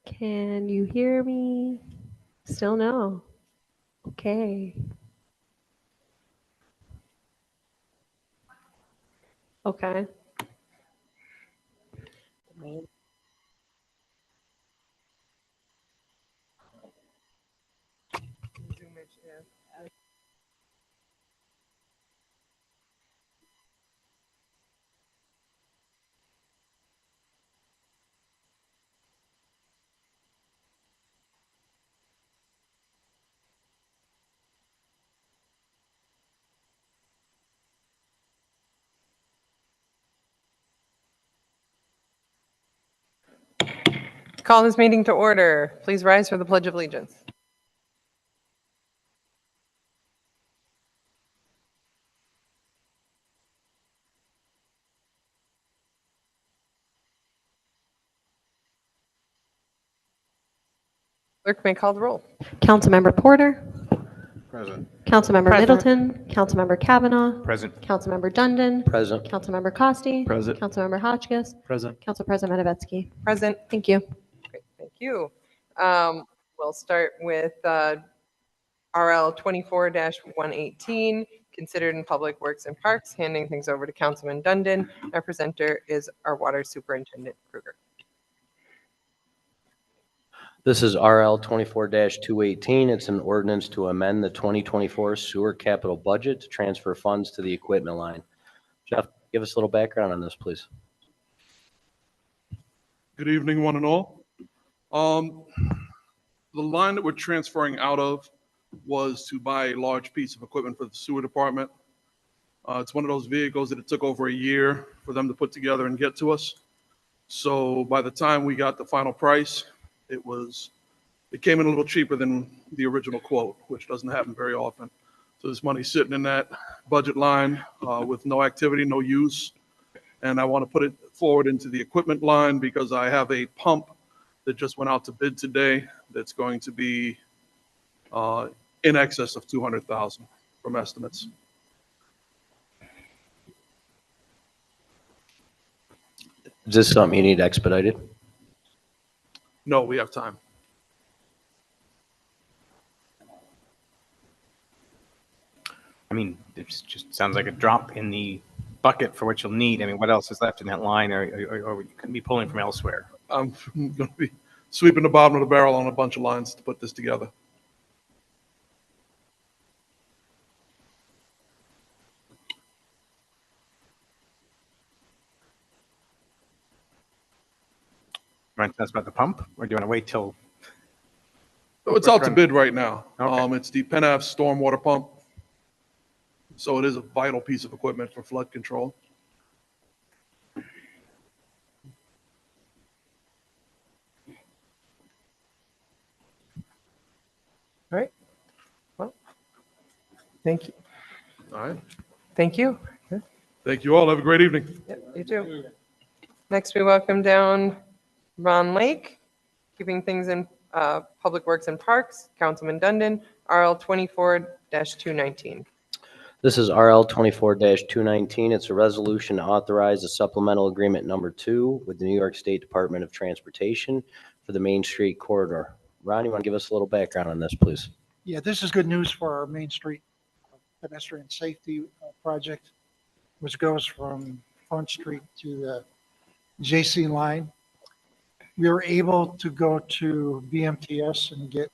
Can you hear me? Still no. Okay. Okay. Call this meeting to order. Please rise for the Pledge of Allegiance. Clerk may call the roll. Councilmember Porter. Present. Councilmember Present. Middleton. Councilmember Kavanaugh. Present. Councilmember Dundon. Present. Councilmember Costi. Present. Councilmember Hotchkiss. Present. Council President Matavetsky. Present. Thank you. Great, thank you. We'll start with RL 24-118, considered in Public Works and Parks, handing things over to Councilman Dundon. Our presenter is our Water Superintendent Kruger. This is RL 24-218. It's an ordinance to amend the 2024 sewer capital budget to transfer funds to the equipment line. Jeff, give us a little background on this, please. Good evening, one and all. The line that we're transferring out of was to buy a large piece of equipment for the sewer department. It's one of those vehicles that it took over a year for them to put together and get to us. So by the time we got the final price, it came in a little cheaper than the original quote, which doesn't happen very often. So this money's sitting in that budget line with no activity, no use. And I want to put it forward into the equipment line because I have a pump that just went out to bid today that's going to be in excess of $200,000 from estimates. Is this something you need expedited? No, we have time. I mean, it just sounds like a drop in the bucket for what you'll need. I mean, what else is left in that line, or you can be pulling from elsewhere? I'm going to be sweeping the bottom of the barrel on a bunch of lines to put this together. You want to tell us about the pump, or do you want to wait till? So it's out to bid right now. Okay. It's the Penaf stormwater pump. So it is a vital piece of equipment for flood control. All right. Well, thank you. All right. Thank you. Thank you all. Have a great evening. Yep, you too. Next, we welcome down Ron Lake, keeping things in Public Works and Parks, Councilman Dundon, RL 24-219. This is RL 24-219. It's a resolution to authorize a supplemental agreement number 2 with the New York State Department of Transportation for the Main Street corridor. Ron, you want to give us a little background on this, please? Yeah, this is good news for our Main Street pedestrian safety project, which goes from Front Street to the JC line. We were able to go to BMTS and get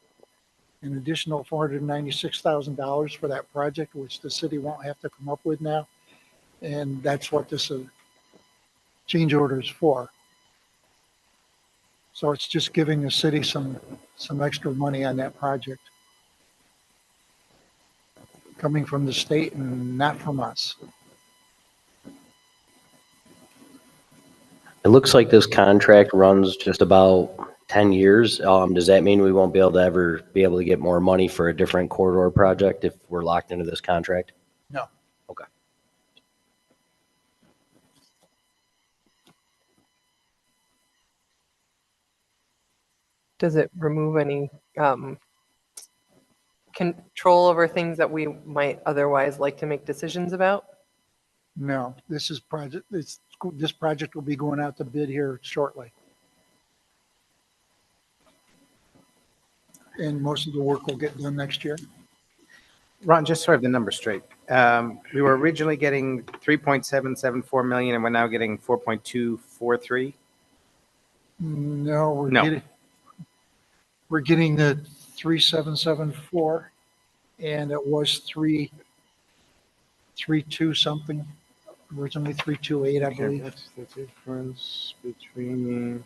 an additional $496,000 for that project, which the city won't have to come up with now. And that's what this change order is for. So it's just giving the city some extra money on that project, coming from the state and not from us. It looks like this contract runs just about 10 years. Does that mean we won't be able to get more money for a different corridor project if we're locked into this contract? No. Okay. Does it remove any control over things that we might otherwise like to make decisions about? No, this project will be going out to bid here shortly. and most of the work will get done next year. Ron, just so I have the number straight. We were originally getting 3.774 million and we're now getting 4.243. No, No. we're getting the 3774, and it was 332 something, originally 328, I Okay, believe. what's the difference between?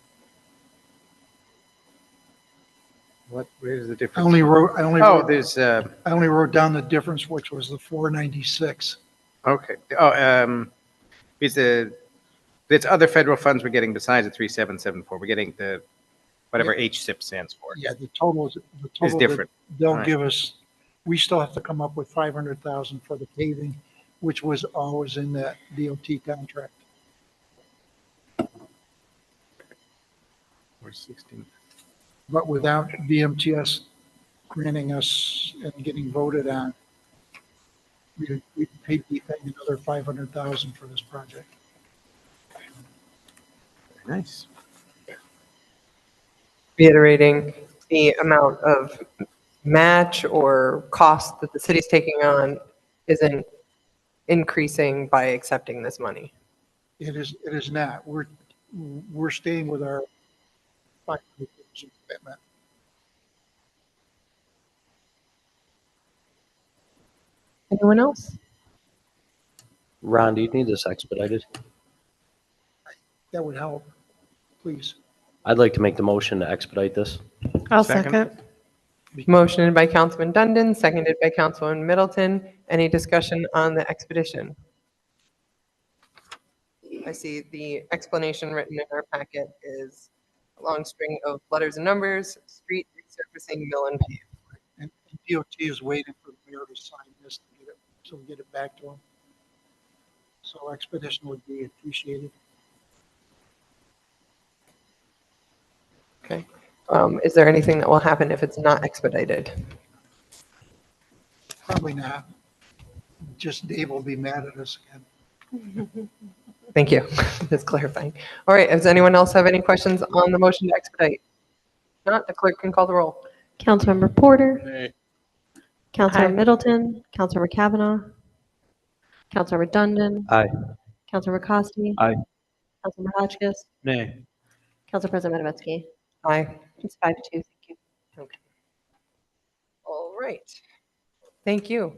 Where's the I difference? only wrote, Oh, there's, I only wrote down the difference, which was the 496. okay. Oh, it's other federal funds we're getting besides the 3774. We're getting the, whatever HSIP stands for. Yeah, the total that different. they'll Right. give us, we still have to come up with 500,000 for the paving, which was always in that DOT contract. Or 16. But without BMTS granting us and getting voted on, we'd be paying another 500,000 for this project. Nice. Reiterating, the amount of match or cost that the city's taking on isn't increasing by accepting this money. It is not. We're staying with our 500,000 commitment. Anyone else? Ron, do you need this expedited? That would help, please. I'd like to make the motion to expedite this. I'll Second. second. Motion by Councilman Dundon, seconded by Councilman Middleton. Any discussion on the expedition? I see the explanation written in our packet is a long string of letters and numbers, street resurfacing, mill and pave. And DOT is waiting for the mayor to sign this to get it, so we get it back to him. So expedition would be appreciated. Okay. Is there anything that will happen if it's not expedited? Probably not. Just Dave will be mad at us again. Thank you. That's clarifying. All right. Does anyone else have any questions on the motion to expedite? If not, the clerk can call the roll. Councilmember Porter. Nay. Councilmember Aye. Middleton. Councilmember Kavanaugh. Councilmember Dundon. Aye. Councilmember Costi. Aye. Councilmember Hotchkiss. Nay. Council President Matavetsky. Aye. It's 5-2. Thank you. Okay. All right. Thank you.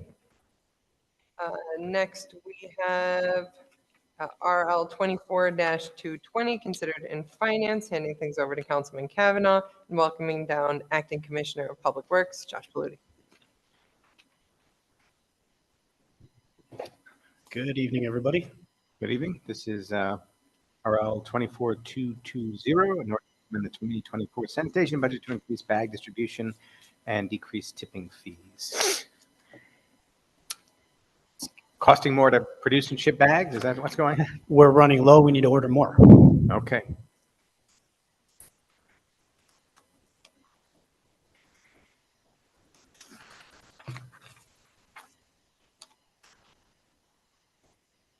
Next, we have RL 24-220, considered in finance, handing things over to Councilman Kavanaugh and welcoming down Acting Commissioner of Public Works, Josh Palooty. Good evening, everybody. Good evening. This is RL 24220, an ordinance in the 2024 sanitation budget to increase bag distribution and decrease tipping fees. Costing more to produce and ship bags? Is that what's going on? We're running low. We need to order more. Okay.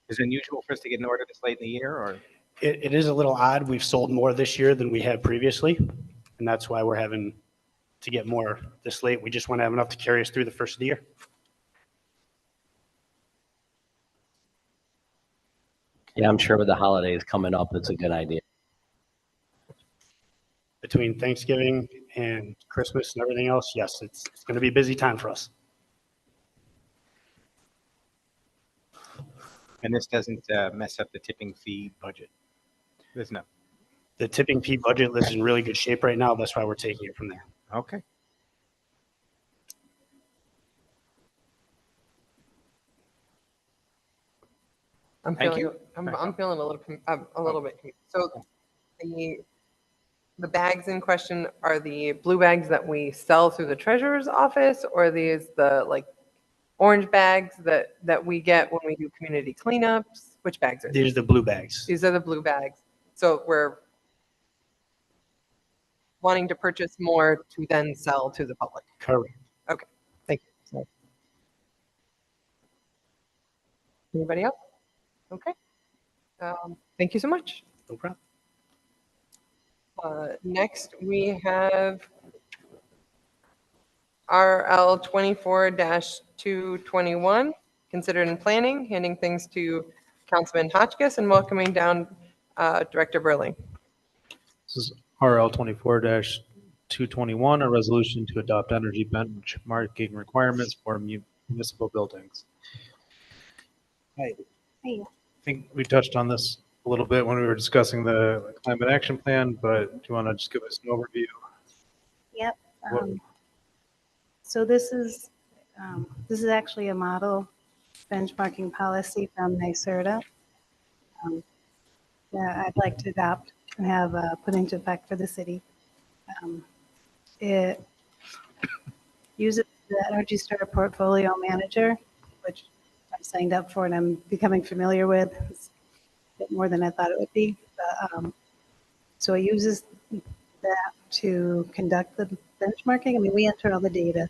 Is it unusual for us to get an order this late in the year, or? It is a little odd. We've sold more this year than we had previously, and that's why we're having to get more this late. We just want to have enough to carry us through the first of the year. Yeah, I'm sure with the holidays coming up, it's a good idea. Between Thanksgiving and Christmas and everything else, yes, it's going to be a busy time for us. And this doesn't mess up the tipping fee budget? There's no. The tipping fee budget is in really good shape right now. That's why we're taking it from there. Okay. Thank you. I'm feeling a little bit. So the bags in question are the blue bags that we sell through the treasurer's office, or are these the like orange bags that we get when we do community cleanups? Which bags are these? These are the blue bags. These are the blue bags. So we're wanting to purchase more to then sell to the public. Correct. Okay, thank you. Anybody else? Okay. Thank you so much. No problem. Next, we have RL 24-221, considered in planning, handing things to Councilman Hotchkiss and welcoming down Director Burley. This is RL 24-221, a resolution to adopt energy benchmarking requirements for municipal buildings. I think we touched on this a little bit when we were discussing the climate action plan, but do you want to just give us an overview? Yep. What- So this is actually a model benchmarking policy from NYSERDA that I'd like to adopt and have put into effect for the city. It uses the Energy Star Portfolio Manager, which I signed up for and I'm becoming familiar with. It's a bit more than I thought it would be. But, so it uses that to conduct the benchmarking. I mean, we enter all the data,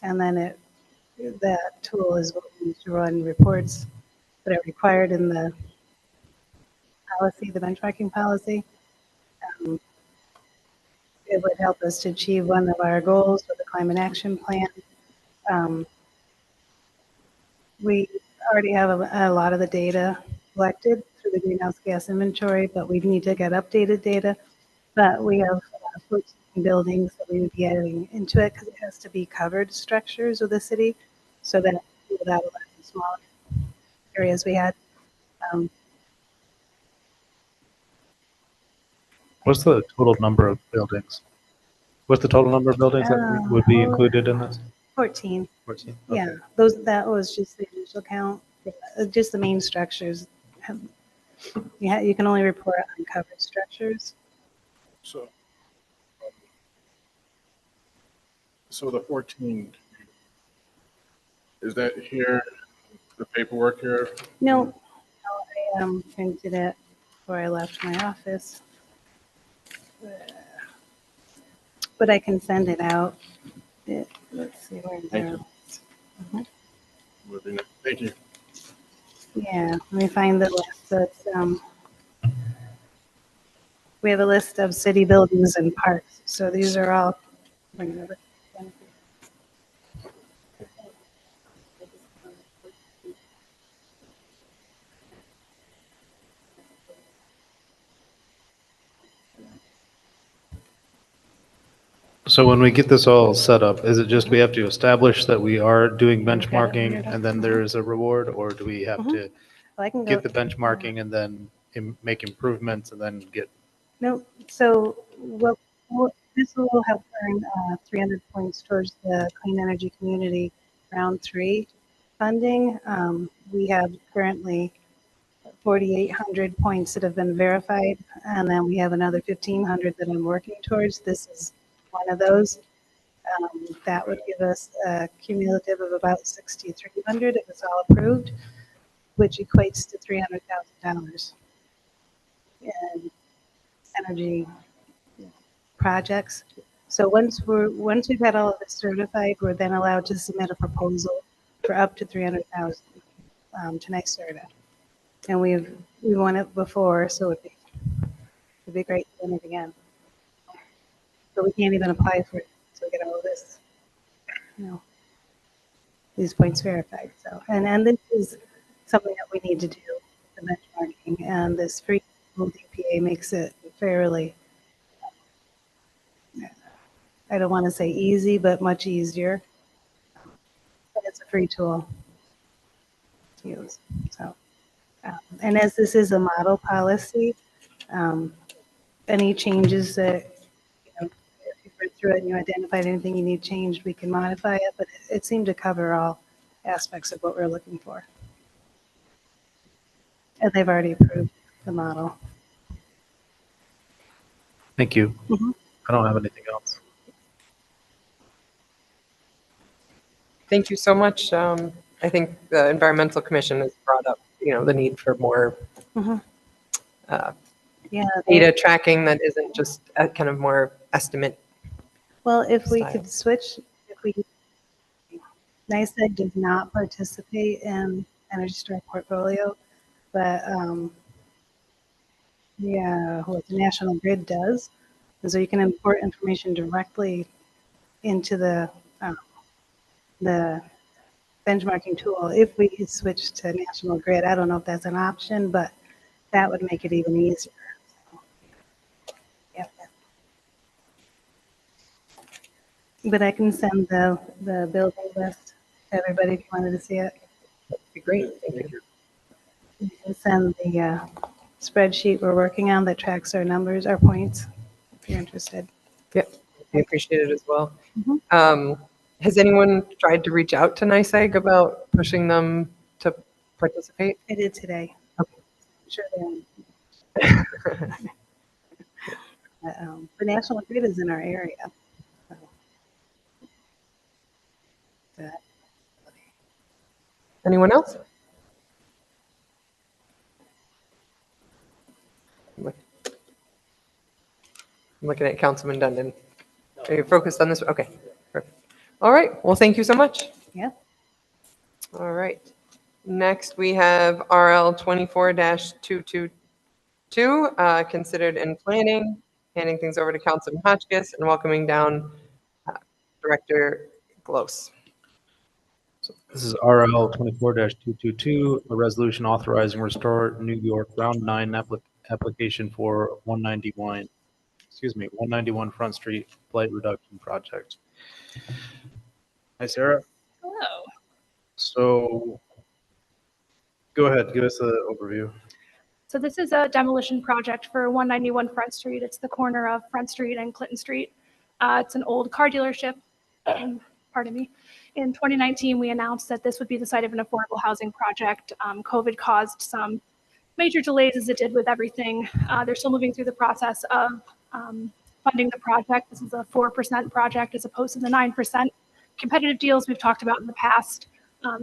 and then that tool is what we use to run reports that are required in the policy, the benchmarking policy. It would help us to achieve one of our goals with the climate action plan. We already have a lot of the data collected through the greenhouse gas inventory, but we need to get updated data. But we have 14 buildings that we would be adding into it because it has to be covered structures of the city, so that without a lot of smaller areas we had. What's the total number of buildings? What's the total number of buildings that would be included in this? 14. 14? Yeah, that was just the initial count. Just the main structures. You can only report on covered structures. So, so the 14, is that here, the paperwork here? No, I printed it before I left my office. But I can send it out. Let's see where Thank you. Thank you. Yeah, let me find the list. So it's, we have a list of city buildings and parks. So these are all. So when we get this all set up, is it just we have to establish that we are doing benchmarking and then there is a reward, or do we have to I can go. get the benchmarking and then make improvements and then get? No, so this will help earn 300 points towards the Clean Energy Community Round 3 funding. We have currently 4,800 points that have been verified, and then we have another 1,500 that I'm working towards. This is one of those. That would give us a cumulative of about 6,300 if it's all approved, which equates to $300,000 in energy projects. So once we've had all of this certified, we're then allowed to submit a proposal for up to 300,000 to NYSERDA. And we've won it before, so it'd be great to win it again. But we can't even apply for it until we get all of this, these points verified. So, and this is something that we need to do, the benchmarking, and this free DPA makes it fairly, I don't want to say easy, but much easier. But it's a free tool to use. So, and as this is a model policy, any changes that, if you read through it and you identified anything you need changed, we can modify it, but it seemed to cover all aspects of what we're looking for. And they've already approved the model. Thank you. Mm-hmm. I don't have anything else. Thank you so much. I think the Environmental Commission has brought up, the need for more data tracking that isn't just a kind of more estimate. Well, if we style. could switch, NYSEG does not participate in Energy Star Portfolio, but the National Grid does. And so you can import information directly into the benchmarking tool. If we could switch to National Grid, I don't know if that's an option, but that would make it even easier. Yep. But I can send the building list to everybody if you wanted to see it. That'd be great. Thank you. You can send the spreadsheet we're working on that tracks our numbers, our points, if you're interested. Yep, we appreciate it as well. Mhm. Has anyone tried to reach out to NYSEG about pushing them to participate? I did today. Okay. I'm sure they the National Grid is in our area. So. That- Anyone else? I'm looking at Councilman Dundon. Are you focused on this? Okay, perfect. All right, well, thank you so much. Yeah. All right. Next, we have RL 24-222, considered in planning, handing things over to Councilman Hotchkiss and welcoming down Director Glose. This is RL 24-222, a resolution authorizing Restore New York Round 9 application for 191 Front Street Blight Reduction Project. Hi, Sarah. Hello. So go ahead, give us an overview. So this is a demolition project for 191 Front Street. It's the corner of Front Street and Clinton Street. It's an old car dealership. Pardon me. In 2019, we announced that this would be the site of an affordable housing project. COVID caused some major delays, as it did with everything. They're still moving through the process of funding the project. This is a 4% project as opposed to the 9% competitive deals we've talked about in the past.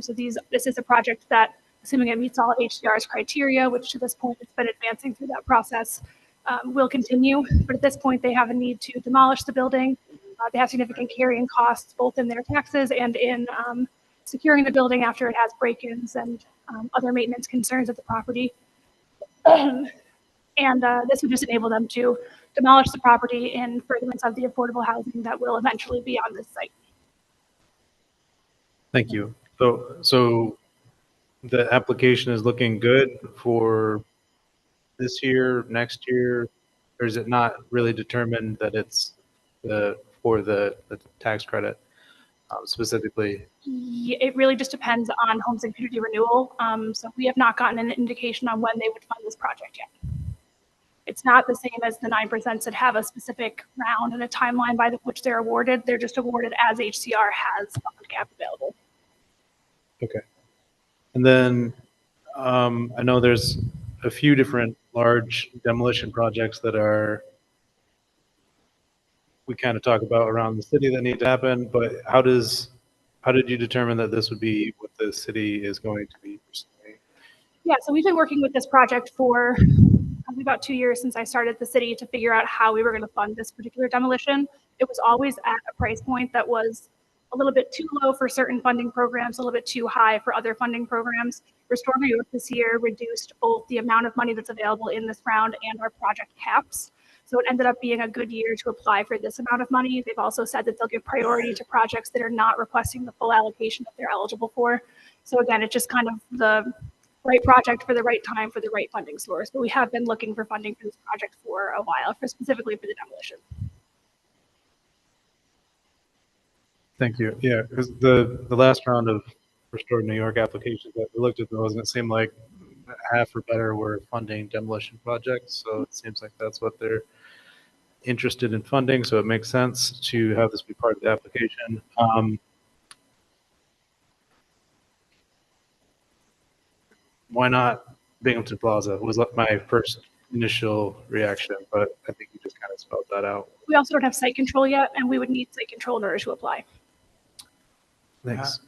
So this is a project that, assuming it meets all of HDR's criteria, which to this point it's been advancing through that process, will continue. But at this point, they have a need to demolish the building. They have significant carrying costs, both in their taxes and in securing the building after it has break-ins and other maintenance concerns at the property. And this would just enable them to demolish the property in furtherance of the affordable housing that will eventually be on this site. Thank you. So the application is looking good for this year, next year, or is it not really determined that it's for the tax credit specifically? Yeah, it really just depends on homes and community renewal. So we have not gotten an indication on when they would fund this project yet. It's not the same as the 9% that have a specific round and a timeline by which they're awarded. They're just awarded as HCR has fund cap available. Okay. And then I know there's a few different large demolition projects that we kind of talk about around the city that need to happen, but how did you determine that this would be what the city is going to be pursuing? Yeah, so we've been working with this project for probably about 2 years since I started the city to figure out how we were going to fund this particular demolition. It was always at a price point that was a little bit too low for certain funding programs, a little bit too high for other funding programs. Restore New York this year reduced both the amount of money that's available in this round and our project caps. So it ended up being a good year to apply for this amount of money. They've also said that they'll give priority to projects that are not requesting the full allocation that they're eligible for. So again, it's just kind of the right project for the right time for the right funding source. But we have been looking for funding for this project for a while, specifically for the demolition. Thank you. Yeah, because the last round of Restore New York applications that we looked at those, and it seemed like half or better were funding demolition projects. So it seems like that's what they're interested in funding. So it makes sense to have this be part of the application. Why not Binghamton Plaza was my first initial reaction, but I think you just kind of spelled that out. We also don't have site control yet, and we would need site control in order to apply. Thanks.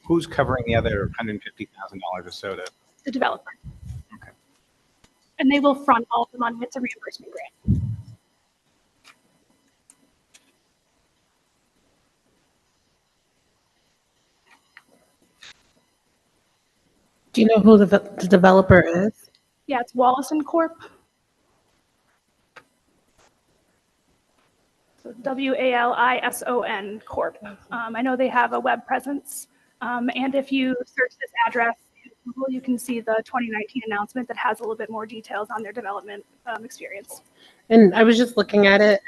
Who's covering the other $150,000 or so? The developer. Okay. And they will front all the money. It's a reimbursement grant. Do you know who the developer is? Yeah, it's Wallace & Corp. So WALISON Corp. I know they have a web presence. And if you search this address in Google, you can see the 2019 announcement that has a little bit more details on their development experience. And I was just looking at it.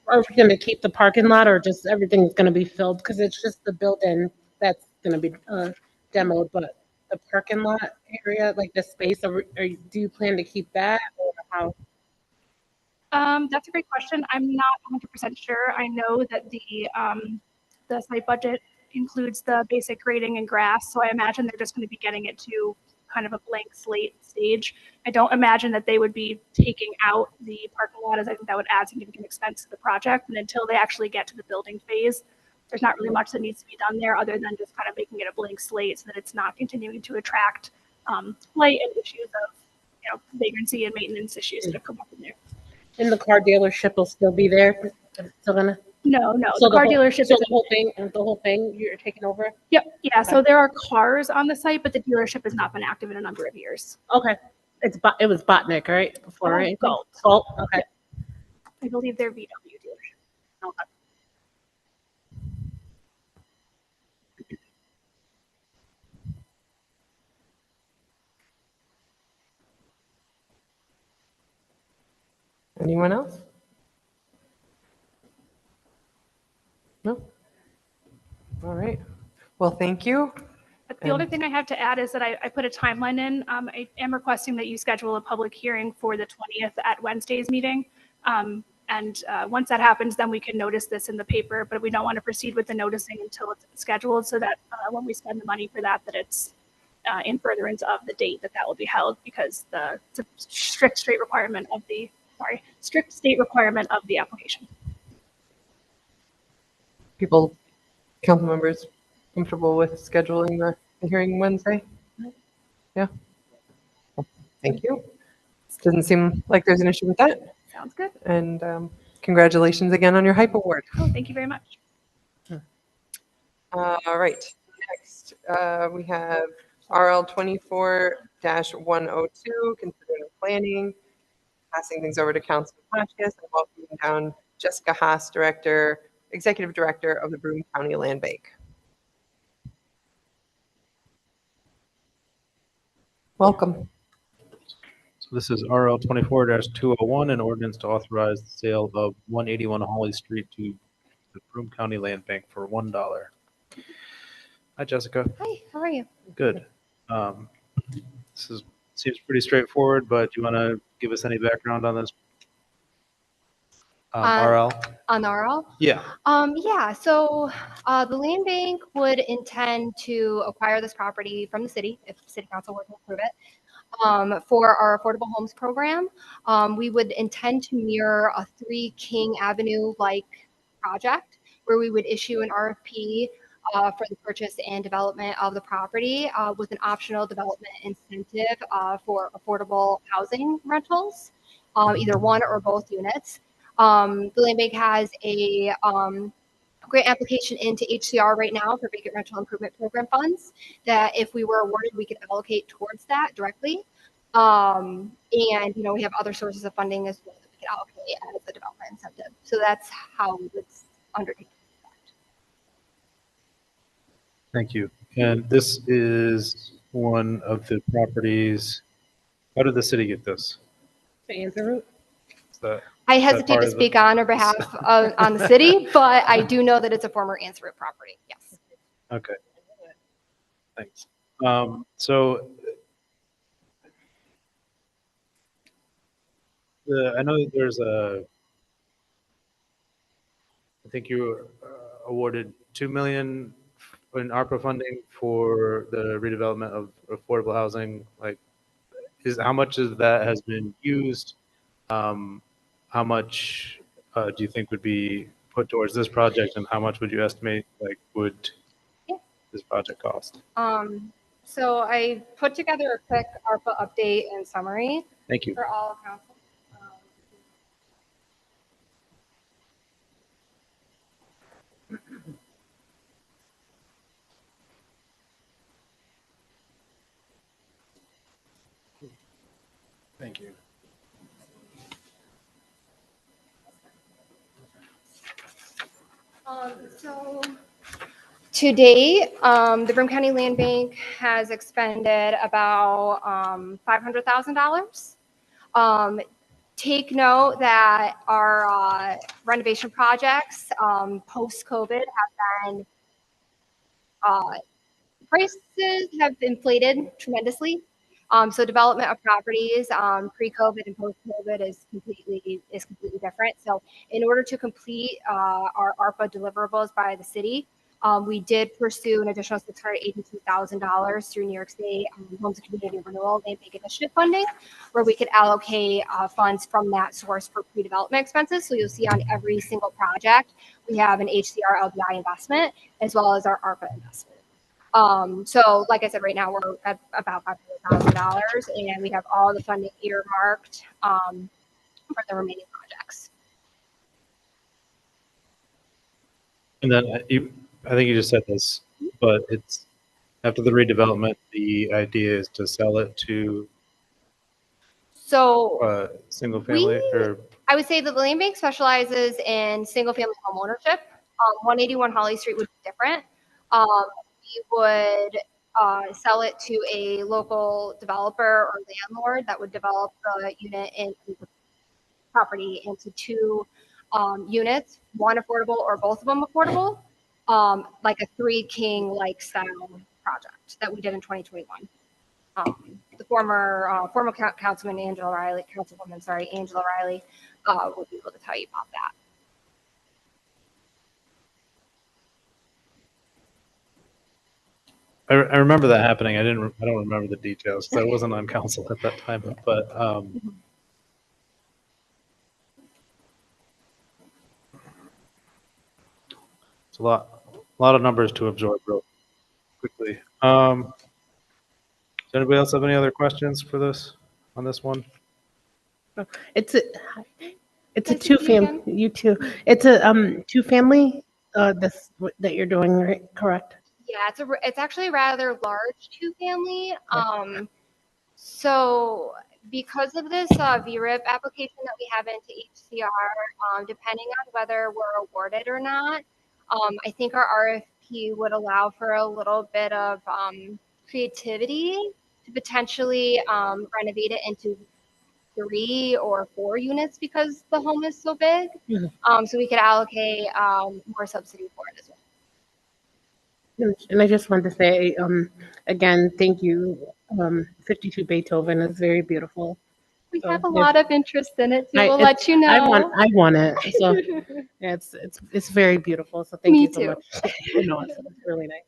Are we going to keep the parking lot or just everything's going to be filled? Because it's just the building that's going to be demoed, but the parking lot area, like the space, do you plan to keep that or how? That's a great question. I'm not 100% sure. I know that the site budget includes the basic grading and grass, so I imagine they're just going to be getting it to kind of a blank slate stage. I don't imagine that they would be taking out the parking lot, as I think that would add significant expense to the project. And until they actually get to the building phase, there's not really much that needs to be done there other than just kind of making it a blank slate so that it's not continuing to attract light and issues of vagrancy and maintenance issues that have come up in there. And the car dealership will still be there? Still gonna? No, So the car whole- dealership So is. the whole thing you're taking over? Yep, yeah, so there are cars on the site, but the dealership has not been active in a number of years. Okay. It was Botnick, right? Before, right? Galt. Galt, okay. I believe they're VW dealership. Okay. Anyone else? No? All right. Well, thank you. The only thing I have to add is that I put a timeline in. I am requesting that you schedule a public hearing for the 20th at Wednesday's meeting. Once that happens, then we can notice this in the paper, but we don't want to proceed with the noticing until it's scheduled so that when we spend the money for that it's in furtherance of the date that will be held, because it's a strict state requirement of the application. Council members comfortable with scheduling the hearing Wednesday? Yeah. Well, thank you. Doesn't seem like there's an issue with that. Sounds good. And congratulations again on your hype award. Oh, thank you very much. All right. Next, we have RL 24-102, considering planning. Passing things over to Councilman Hotchkiss and welcoming down Jessica Haas, Executive Director of the Broome County Land Bank. Welcome. So this is RL 24-201, an ordinance to authorize the sale of 181 Holly Street to the Broome County Land Bank for $1. Hi, Jessica. Hi, how are you? Good. Seems pretty straightforward, but do you want to give us any background on this? RL? On RL? Yeah. So the land bank would intend to acquire this property from the city, if the city council were to approve it, for our affordable homes program. We would intend to mirror a 3 King Avenue-like project where we would issue an RFP for the purchase and development of the property with an optional development incentive for affordable housing rentals, either one or both units. The land bank has a grant application into HCR right now for vacant rental improvement program funds that if we were awarded, we could allocate towards that directly. And, we have other sources of funding as well that we could allocate as a development incentive. So that's how we would undertake. Thank you. And this is one of the properties. How did the city get this? The answer route? I hesitate to speak on our behalf on the city, but I do know that it's a former Answer It property. Yes. Okay. Thanks. So I know that there's I think you were awarded $2 million in ARPA funding for the redevelopment of affordable housing. How much of that has been used? How much do you think would be put towards this project, and how much would you estimate would this project cost? So I put together a quick ARPA update and summary. Thank you. For all council. Thank you. So to date, the Broome County Land Bank has expended about $500,000. Take note that our renovation projects post-COVID have been, prices have inflated tremendously. So development of properties pre-COVID and post-COVID is completely different. So in order to complete our ARPA deliverables by the city, we did pursue an additional $682,000 through New York State Homes and Community Renewal Land Bank Initiative funding, where we could allocate funds from that source for pre-development expenses. So you'll see on every single project, we have an HCR LBI investment as well as our ARPA investment. So like I said, right now we're at about $500,000 and we have all the funding earmarked for the remaining projects. And then I think you just said this, but it's after the redevelopment, the idea is to sell it to single family or. I would say that the land bank specializes in single family home ownership. 181 Holly Street would be different. We would sell it to a local developer or landlord that would develop the unit in the property into two units, one affordable or both of them affordable, like a Three King like style project that we did in 2021. The former councilman Angela Riley, councilwoman, sorry, Angela Riley, will be able to tell you about that. I remember that happening. I don't remember the details because I wasn't on council at that time. But it's a lot of numbers to absorb real quickly. Does anybody else have any other questions for this on this one? It's a two-family. You too. It's a two-family. This that you're doing, right? Correct. Yeah, it's actually a rather large two-family. So because of this VRIP application that we have into HCR, depending on whether we're awarded or not, I think our RFP would allow for a little bit of creativity to potentially renovate it into 3 or 4 units because the home is so big. Mm-hmm. So we could allocate more subsidy for it as well. And I just wanted to say, again, thank you. 52 Beethoven is very beautiful. We have a lot of interest in it too. We'll let you know. I want it. So yeah, it's very beautiful. So thank you so much. It's really nice.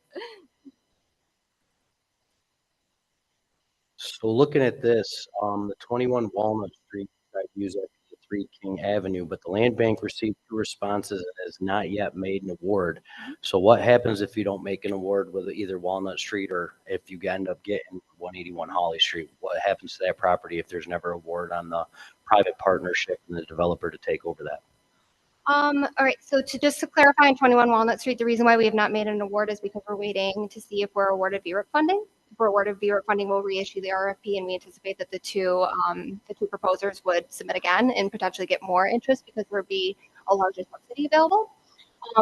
So looking at this, the 21 Walnut Street, I use that for 3 King Avenue, but the land bank received 2 responses and has not yet made an award. So what happens if you don't make an award with either Walnut Street or if you end up getting 181 Holly Street? What happens to that property if there's never an award on the private partnership and the developer to take over that? All right, so just to clarify, on 21 Walnut Street, the reason why we have not made an award is because we're waiting to see if we're awarded VRIP funding. If we're awarded VRIP funding, we'll reissue the RFP, and we anticipate that the two proposers would submit again and potentially get more interest because there would be a larger subsidy available.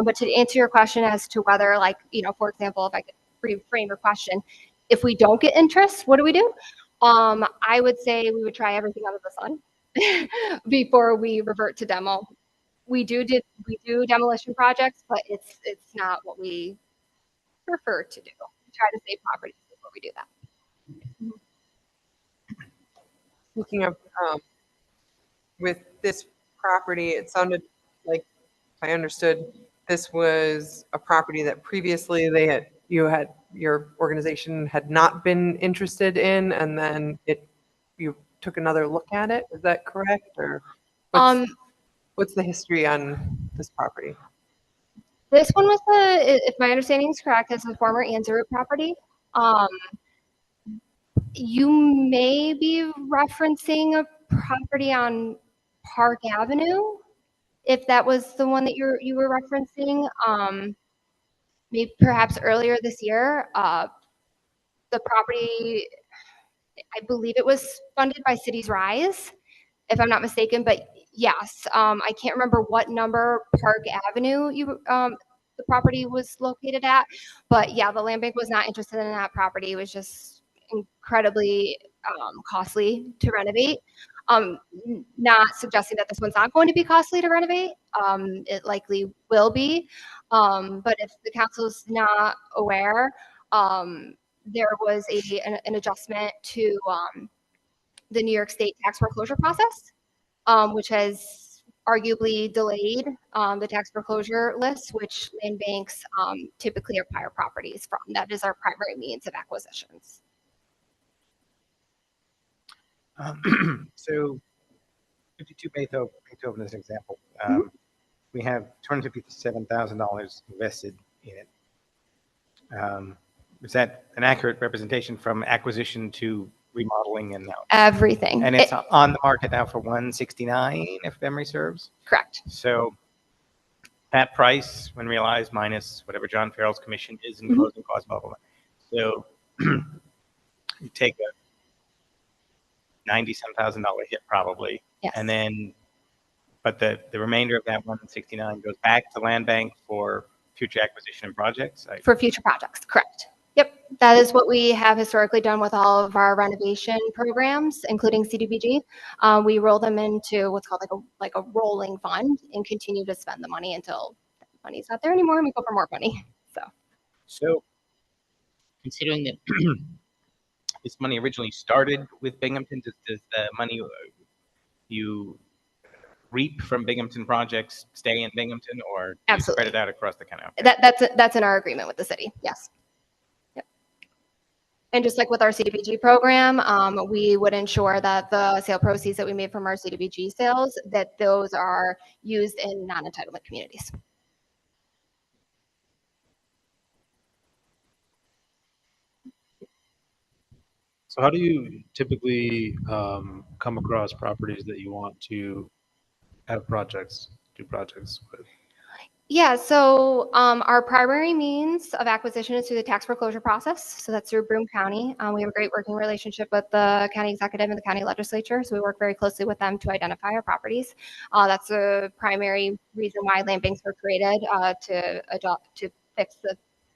But to answer your question as to whether, like, for example, if I could reframe your question, if we don't get interest, what do we do? I would say we would try everything under the sun before we revert to demo. We do demolition projects, but it's not what we prefer to do. We try to save properties before we do that. Speaking of, with this property, it sounded like, if I understood, this was a property that previously your organization had not been interested in, and then you took another look at it. Is that correct? Or what's the history on this property? This one was if my understanding is correct, it's a former Anzarut property. You may be referencing a property on Park Avenue, if that was the one that you were referencing. Maybe perhaps earlier this year. The property, I believe it was funded by Cities Rise, if I'm not mistaken, but yes, I can't remember what number Park Avenue the property was located at. But yeah, the land bank was not interested in that property. It was just incredibly costly to renovate. Not suggesting that this one's not going to be costly to renovate. It likely will be. But if the council's not aware, there was an adjustment to the New York State tax foreclosure process, which has arguably delayed the tax foreclosure list, which land banks typically acquire properties from. That is our primary means of acquisitions. So 52 Beethoven as an example. We have $257,000 invested in it. Is that an accurate representation from acquisition to remodeling and now? Everything. And it's on the market now for 169, if memory serves? Correct. So that price, when realized, minus whatever John Farrell's commission is in closing costs, blah, blah, blah. So you take a $90,000 hit probably. Yes. And then, but the remainder of that 169 goes back to land bank for future acquisition and projects? For future projects, correct. Yep, that is what we have historically done with all of our renovation programs, including CDBG. We roll them into what's called like a rolling fund and continue to spend the money until the money's not there anymore and we go for more money. So considering that this money originally started with Binghamton, does the money you reap from Binghamton projects stay in Binghamton, or do you spread it out across the county? That's in our agreement with the city. Yes. Yep. And just like with our CDBG program, we would ensure that the sale proceeds that we made from our CDBG sales, that those are used in non-entitlement communities. So how do you typically come across properties that you want to have do projects with? Yeah, so our primary means of acquisition is through the tax foreclosure process. So that's through Broome County. We have a great working relationship with the county executive and the county legislature. So we work very closely with them to identify our properties. That's the primary reason why land banks were created, to fix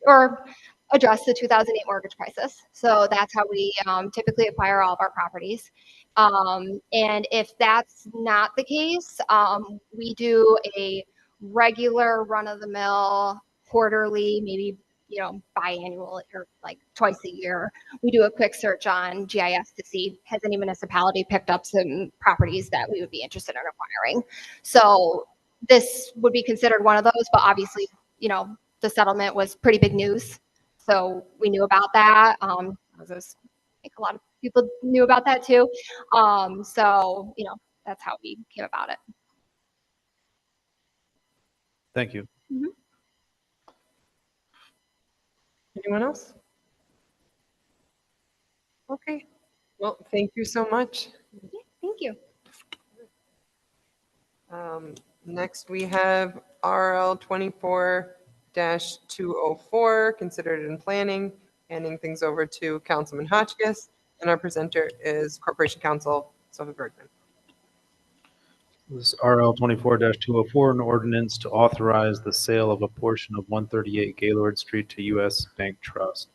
or address the 2008 mortgage crisis. So that's how we typically acquire all of our properties. And if that's not the case, we do a regular run-of-the-mill quarterly, maybe biannual or like twice a year. We do a quick search on GIS to see has any municipality picked up some properties that we would be interested in acquiring. So this would be considered one of those, but obviously, the settlement was pretty big news. So we knew about that. I think a lot of people knew about that too. So, that's how we came about it. Thank you. Anyone else? Okay. Well, thank you so much. Yeah, thank you. Next, we have RL 24-204, considered in planning, handing things over to Councilman Hotchkiss, and our presenter is Corporation Counsel Sophie Bergman. This is RL 24-204, an ordinance to authorize the sale of a portion of 138 Gaylord Street to U.S. Bank Trust.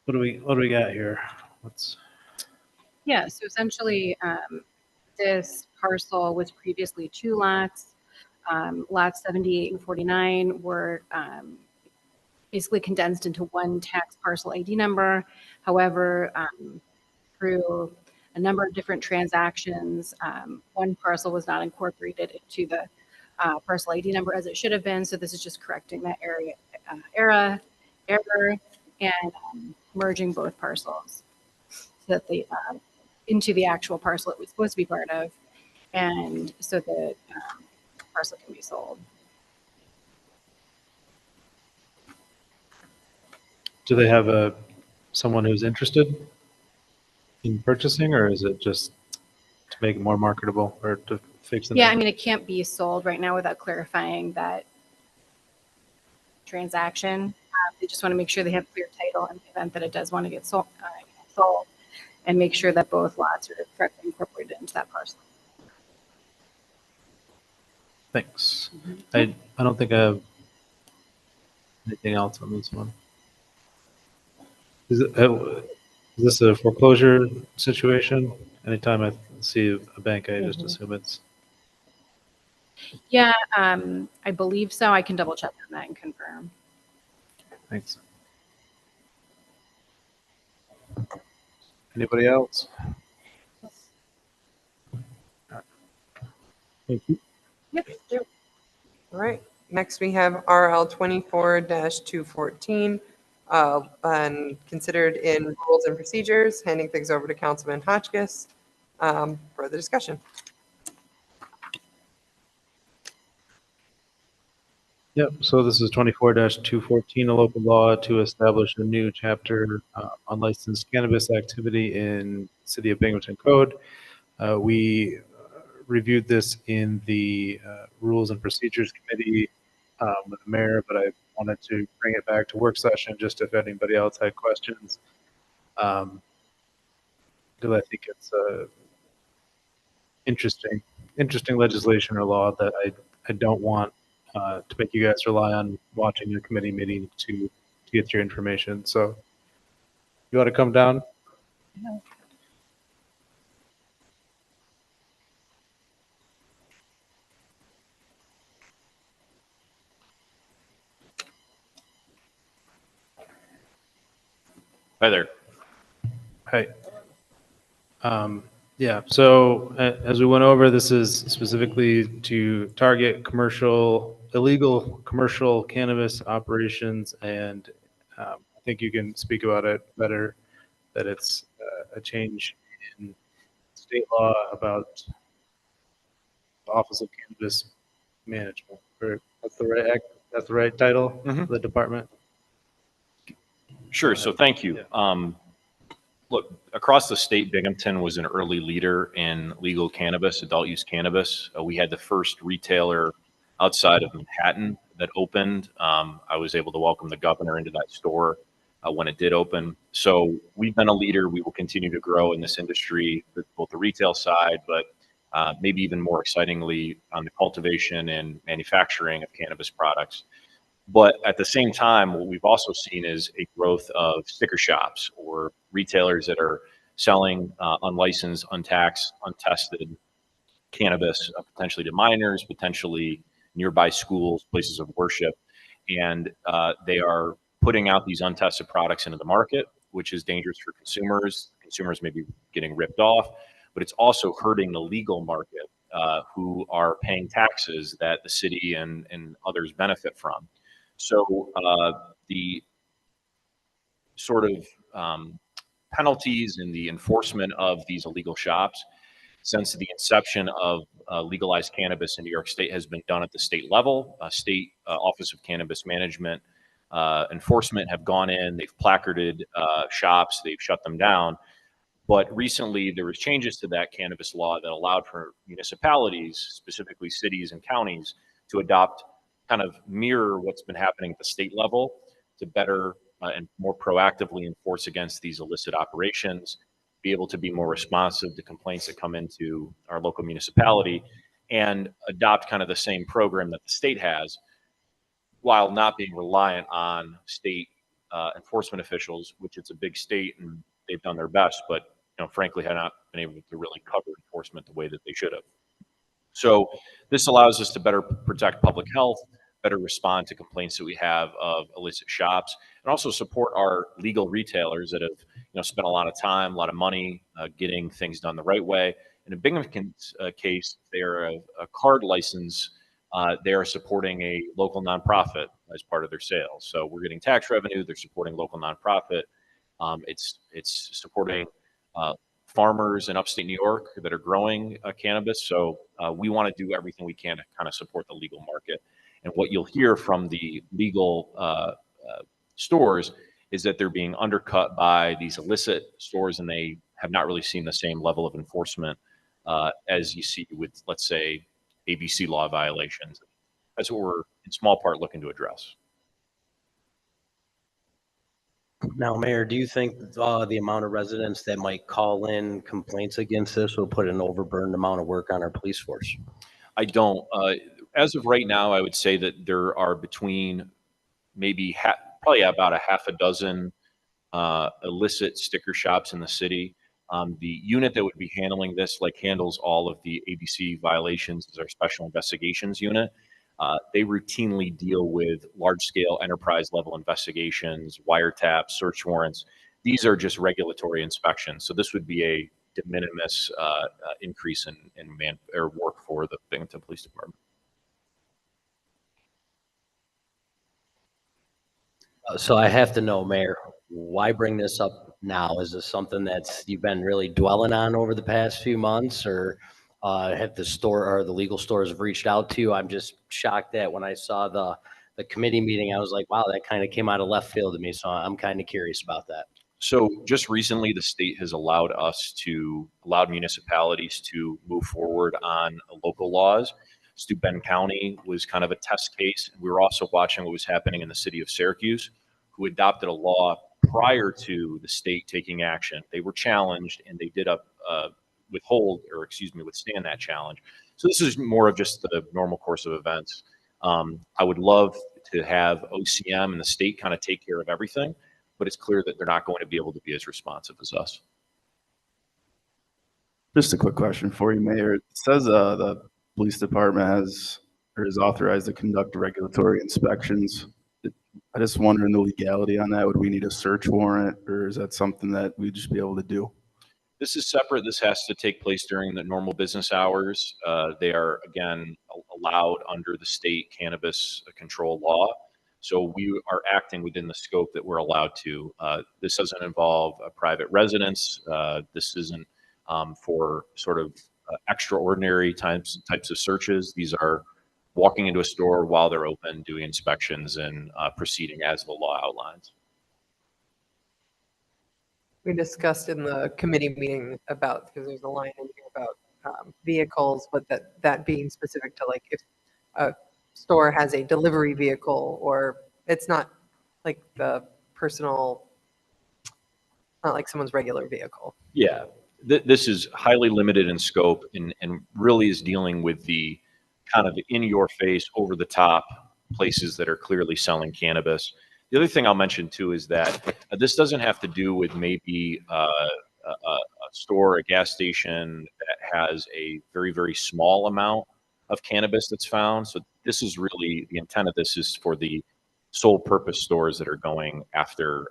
What do we got here? Yeah, so essentially, this parcel was previously two lots. Lots 78 and 49 were basically condensed into one tax parcel ID number. However, through a number of different transactions, one parcel was not incorporated into the parcel ID number as it should have been. So this is just correcting that error and merging both parcels so that they into the actual parcel it was supposed to be part of, and so the parcel can be sold. Do they have someone who's interested in purchasing, or is it just to make it more marketable or to fix the Yeah, name? I mean, it can't be sold right now without clarifying that transaction. They just want to make sure they have clear title in the event that it does want to get sold, and make sure that both lots are correctly incorporated into that parcel. Thanks. I don't think I have anything else on this one. Is this a foreclosure situation? Anytime I see a bank, I just assume it's. Yeah, I believe so. I can double check on that and confirm. Thanks. Anybody else? Thank you. Yep. All right. Next, we have RL 24-214, and considered in rules and procedures, handing things over to Councilman Hotchkiss for the discussion. Yep, so this is 24-214, a local law to establish a new chapter unlicensed cannabis activity in City of Binghamton Code. We reviewed this in the Rules and Procedures Committee with the mayor, but I wanted to bring it back to work session just if anybody else had questions. Because I think it's interesting legislation or law that I don't want to make you guys rely on watching a committee meeting to get your information. So you want to come down? Yeah. Hi there. Hi. Yeah, so as we went over, this is specifically to target illegal commercial cannabis operations, and I think you can speak about it better, that it's a change in state law about the Office of Cannabis Management. That's the right title of the department? Sure. So thank you. Look, across the state, Binghamton was an early leader in legal cannabis, adult use cannabis. We had the first retailer outside of Manhattan that opened. I was able to welcome the governor into that store when it did open. So we've been a leader. We will continue to grow in this industry, both the retail side, but maybe even more excitingly on the cultivation and manufacturing of cannabis products. But at the same time, what we've also seen is a growth of sticker shops or retailers that are selling unlicensed, untaxed, untested cannabis, potentially to minors, potentially nearby schools, places of worship. And they are putting out these untested products into the market, which is dangerous for consumers. Consumers may be getting ripped off, but it's also hurting the legal market who are paying taxes that the city and others benefit from. So the sort of penalties and the enforcement of these illegal shops since the inception of legalized cannabis in New York State has been done at the state level. State Office of Cannabis Management enforcement have gone in, they've placarded shops, they've shut them down. But recently there was changes to that cannabis law that allowed for municipalities, specifically cities and counties, to adopt kind of mirror what's been happening at the state level to better and more proactively enforce against these illicit operations, be able to be more responsive to complaints that come into our local municipality, and adopt kind of the same program that the state has, while not being reliant on state enforcement officials, which it's a big state and they've done their best, but frankly have not been able to really cover enforcement the way that they should have. So this allows us to better protect public health, better respond to complaints that we have of illicit shops, and also support our legal retailers that have spent a lot of time, a lot of money getting things done the right way. In a Binghamton's case, they are a card license. They are supporting a local nonprofit as part of their sales. So we're getting tax revenue. They're supporting local nonprofit. It's supporting farmers in upstate New York that are growing cannabis. So we want to do everything we can to kind of support the legal market. And what you'll hear from the legal stores is that they're being undercut by these illicit stores, and they have not really seen the same level of enforcement as you see with, let's say, ABC law violations. That's what we're, in small part, looking to address. Now, Mayor, do you think the amount of residents that might call in complaints against this will put an overburdened amount of work on our police force? I don't. As of right now, I would say that there are between maybe probably about a half a dozen illicit sticker shops in the city. The unit that would be handling this, like handles all of the ABC violations, is our Special Investigations Unit. They routinely deal with large-scale enterprise-level investigations, wiretaps, search warrants. These are just regulatory inspections. So this would be a de minimis increase in man or work for the Binghamton Police Department. So I have to know, Mayor, why bring this up now? Is this something you've been really dwelling on over the past few months, or have the store or the legal stores have reached out to you? I'm just shocked that when I saw the committee meeting, I was like, wow, that kind of came out of left field to me. So I'm kind of curious about that. So just recently, the state has allowed municipalities to move forward on local laws. Steuben County was kind of a test case. We were also watching what was happening in the city of Syracuse, who adopted a law prior to the state taking action. They were challenged, and they did withstand that challenge. So this is more of just the normal course of events. I would love to have OCM and the state kind of take care of everything, but it's clear that they're not going to be able to be as responsive as us. Just a quick question for you, Mayor. It says the police department is authorized to conduct regulatory inspections. I just wondering the legality on that. Would we need a search warrant, or is that something that we'd just be able to do? This is separate. This has to take place during the normal business hours. They are, again, allowed under the state cannabis control law. So we are acting within the scope that we're allowed to. This doesn't involve a private residence. This isn't for sort of extraordinary types of searches. These are walking into a store while they're open, doing inspections, and proceeding as the law outlines. We discussed in the committee meeting about, because there's a line in here about vehicles, but that being specific to like if a store has a delivery vehicle, or it's not like the personal, not like someone's regular vehicle. Yeah, this is highly limited in scope and really is dealing with the kind of in your face, over the top places that are clearly selling cannabis. The other thing I'll mention too is that this doesn't have to do with maybe a store, a gas station that has a very, very small amount of cannabis that's found. So this is really, the intent of this is for the sole purpose stores that are going after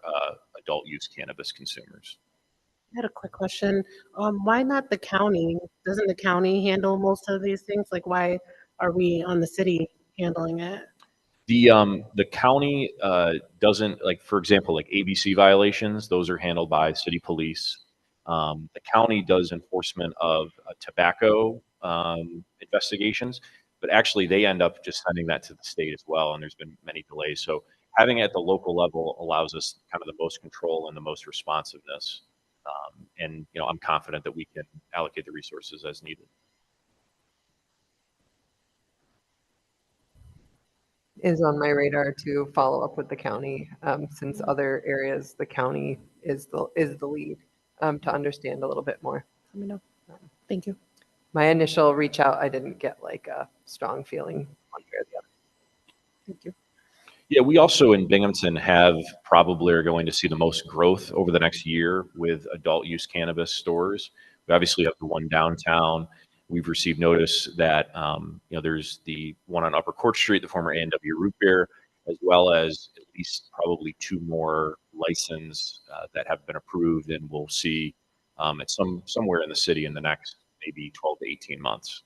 adult use cannabis consumers. I had a quick question. Why not the county? Doesn't the county handle most of these things? Like, why are we on the city handling it? The county doesn't, like, for example, like ABC violations, those are handled by city police. The county does enforcement of tobacco investigations, but actually they end up just sending that to the state as well, and there's been many delays. So having it at the local level allows us kind of the most control and the most responsiveness. And, you know, I'm confident that we can allocate the resources as needed. Is on my radar to follow up with the county, since other areas the county is the lead, to understand a little bit more. Let me know. Thank you. My initial reach out, I didn't get like a strong feeling one way or the other. Thank you. Yeah, we also in Binghamton probably are going to see the most growth over the next year with adult use cannabis stores. We obviously have the one downtown. We've received notice that there's the one on Upper Court Street, the former A&W Root Beer, as well as at least probably two more licenses that have been approved, and we'll see at somewhere in the city in the next maybe 12 to 18 months.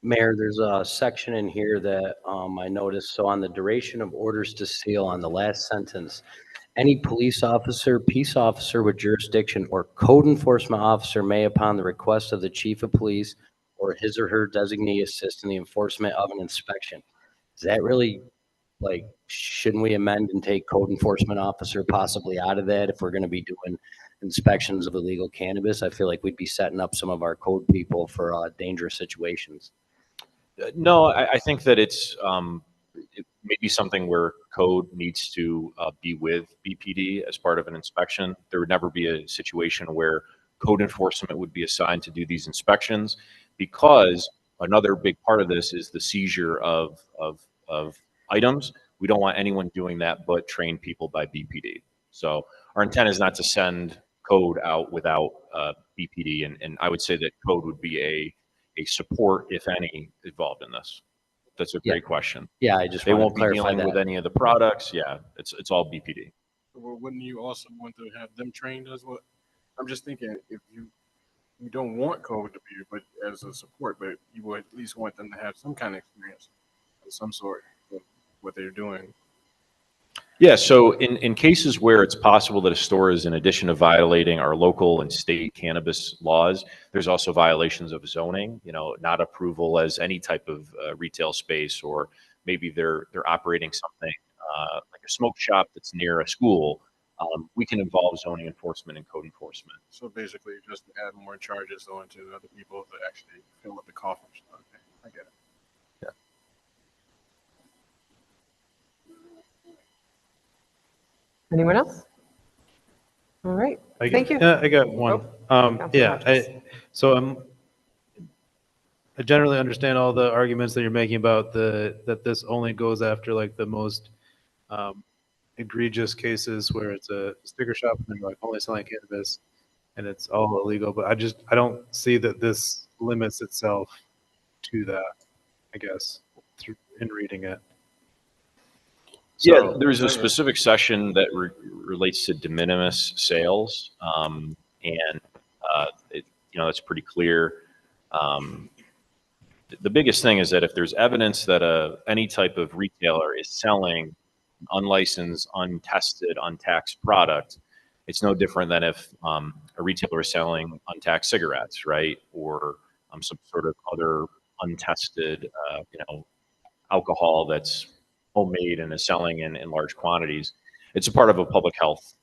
Mayor, there's a section in here that I noticed. So on the duration of orders to seal, on the last sentence, any police officer, peace officer with jurisdiction, or code enforcement officer may, upon the request of the chief of police or his or her designee, assist in the enforcement of an inspection. Is that really, like, shouldn't we amend and take code enforcement officer possibly out of that if we're going to be doing inspections of illegal cannabis? I feel like we'd be setting up some of our code people for dangerous situations. No, I think that it may be something where code needs to be with BPD as part of an inspection. There would never be a situation where code enforcement would be assigned to do these inspections. because another big part of this is the seizure of items. We don't want anyone doing that but trained people by BPD. So our intent is not to send code out without BPD, and I would say that code would be a support, if any, involved in this. That's a great question. Yeah, I just They wanted won't to be clarify dealing with that. any of the products. Yeah, it's all BPD. Well, wouldn't you also want to have them trained as well? I'm just thinking if you don't want code to be, but as a support, but you would at least want them to have some kind of experience of some sort with what they're doing. Yeah, so in cases where it's possible that a store is, in addition to violating our local and state cannabis laws, there's also violations of zoning, not approval as any type of retail space, or maybe they're operating something like a smoke shop that's near a school. We can involve zoning enforcement and code enforcement. So basically, just to add more charges on to other people to actually fill up the coffers. Okay, I get it. Anyone else? All right, thank you. Yeah, I got one. Councilor Hodges. I generally understand all the arguments that you're making about that this only goes after like the most egregious cases where it's a sticker shop and they're like only selling cannabis and it's all illegal. But I don't see that this limits itself to that, I guess, in reading it. Yeah, there's a specific section that relates to de minimis sales, and it's pretty clear. The biggest thing is that if there's evidence that any type of retailer is selling unlicensed, untested, untaxed product, it's no different than if a retailer is selling untaxed cigarettes, right, or some sort of other untested, alcohol that's homemade and is selling in large quantities. It's a part of a public health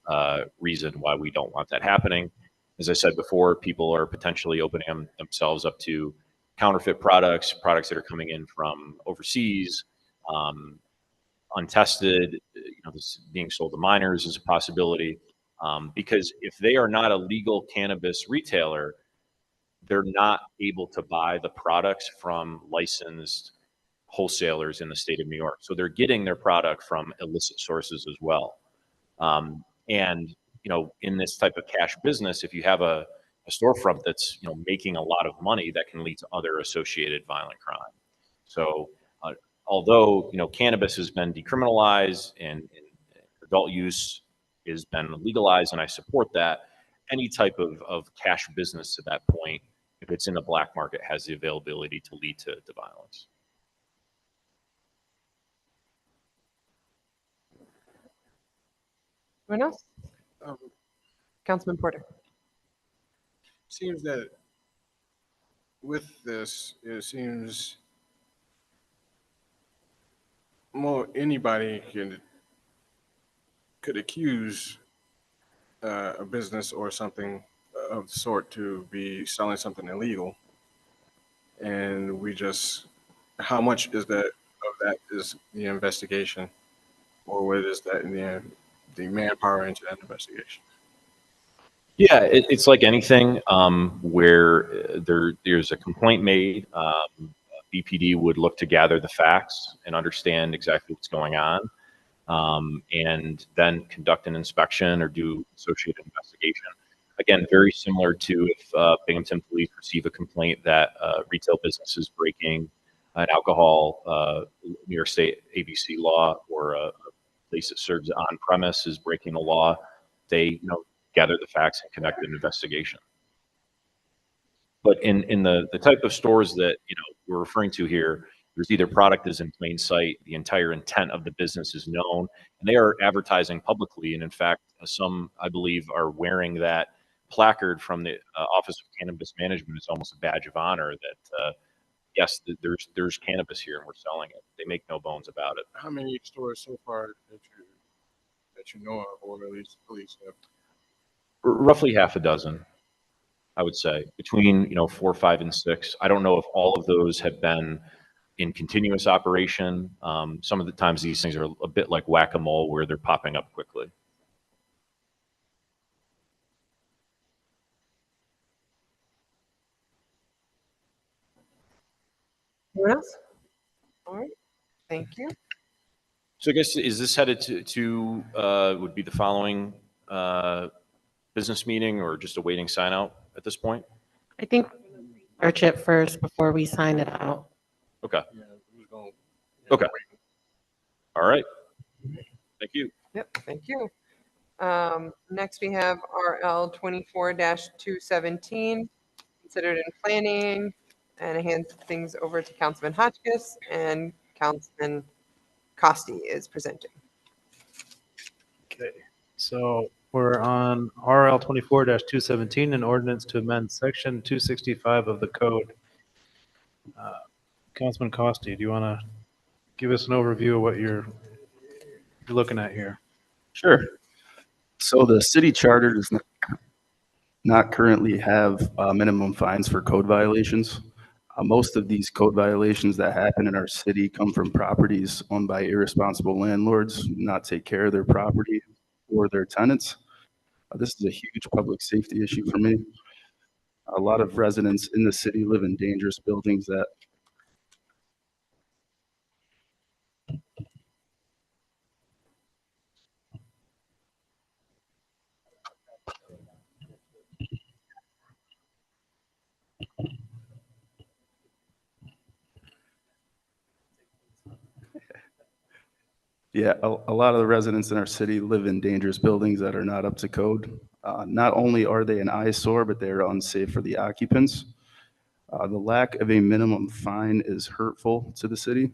reason why we don't want that happening. As I said before, people are potentially opening themselves up to counterfeit products that are coming in from overseas, untested. This being sold to minors is a possibility, because if they are not a legal cannabis retailer, they're not able to buy the products from licensed wholesalers in the state of New York. So they're getting their product from illicit sources as well. And, in this type of cash business, if you have a storefront that's, making a lot of money, that can lead to other associated violent crime. So although, cannabis has been decriminalized and adult use has been legalized, and I support that, any type of cash business to that point, if it's in the black market, has the availability to lead to violence. Anyone else? Councilman Porter. Seems that with this, it seems more anybody could accuse a business or something of the sort to be selling something illegal, and how much is that of that is the investigation, or what is that in the manpower into that investigation? Yeah, it's like anything where there's a complaint made. BPD would look to gather the facts and understand exactly what's going on, and then conduct an inspection or do associated investigation. Again, very similar to if Binghamton police receive a complaint that retail business is breaking an alcohol New York State ABC law, or a place that serves on premise is breaking the law. They gather the facts and conduct an investigation. But in the type of stores that we're referring to here, there's either product is in plain sight, the entire intent of the business is known, and they are advertising publicly. And in fact, some, I believe, are wearing that placard from the Office of Cannabis Management. It's almost a badge of honor that yes, there's cannabis here and we're selling it. They make no bones about it. How many stores so far that you know of, or at least police have? Roughly half a dozen, I would say, between 4, 5, and 6. I don't know if all of those have been in continuous operation. Some of the times these things are a bit like whack-a-mole, where they're popping up quickly. Anyone else? All right, thank you. So I guess, is this headed would be the following business meeting or just awaiting sign out at this point? I think search it first before we sign it out. Okay. Okay. All right. Thank you. Yep, thank you. Next, we have RL 24-217, considered in planning, and I hand things over to Councilman Hotchkiss, and Councilman Costi is presenting. Okay, so we're on RL 24-217, an ordinance to amend section 265 of the code. Councilman Costi, do you want to give us an overview of what you're looking at here? Sure. So the city charter does not currently have minimum fines for code violations. Most of these code violations that happen in our city come from properties owned by irresponsible landlords who do not take care of their property or their tenants. This is a huge public safety issue for me. A lot of residents in the city live in dangerous buildings that Yeah, a lot of the residents in our city live in dangerous buildings that are not up to code. Not only are they an eyesore, but they are unsafe for the occupants. The lack of a minimum fine is hurtful to the city.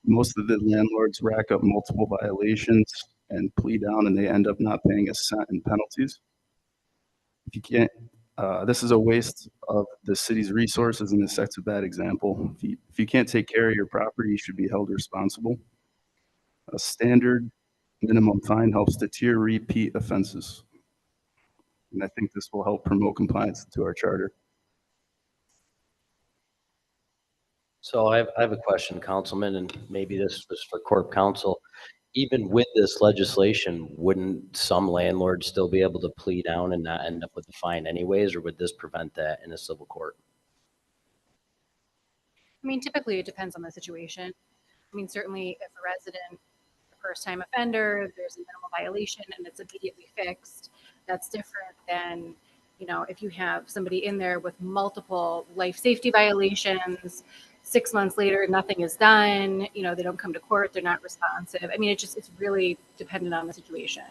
Most of the landlords rack up multiple violations and plea down, and they end up not paying a cent in penalties. If you can't, this is a waste of the city's resources, and this sets a bad example. If you can't take care of your property, you should be held responsible. A standard minimum fine helps deter repeat offenses. And I think this will help promote compliance to our charter. So I have a question, Councilman, and maybe this was for Corp Counsel. Even with this legislation, wouldn't some landlords still be able to plea down and not end up with the fine anyways, or would this prevent that in a civil court? I mean, typically it depends on the situation. I mean, certainly if a resident, a first-time offender, there's a minimal violation and it's immediately fixed, that's different than, you know, if you have somebody in there with multiple life safety violations, 6 months later, nothing is done, you know, they don't come to court, they're not responsive. I mean, it's really dependent on the situation.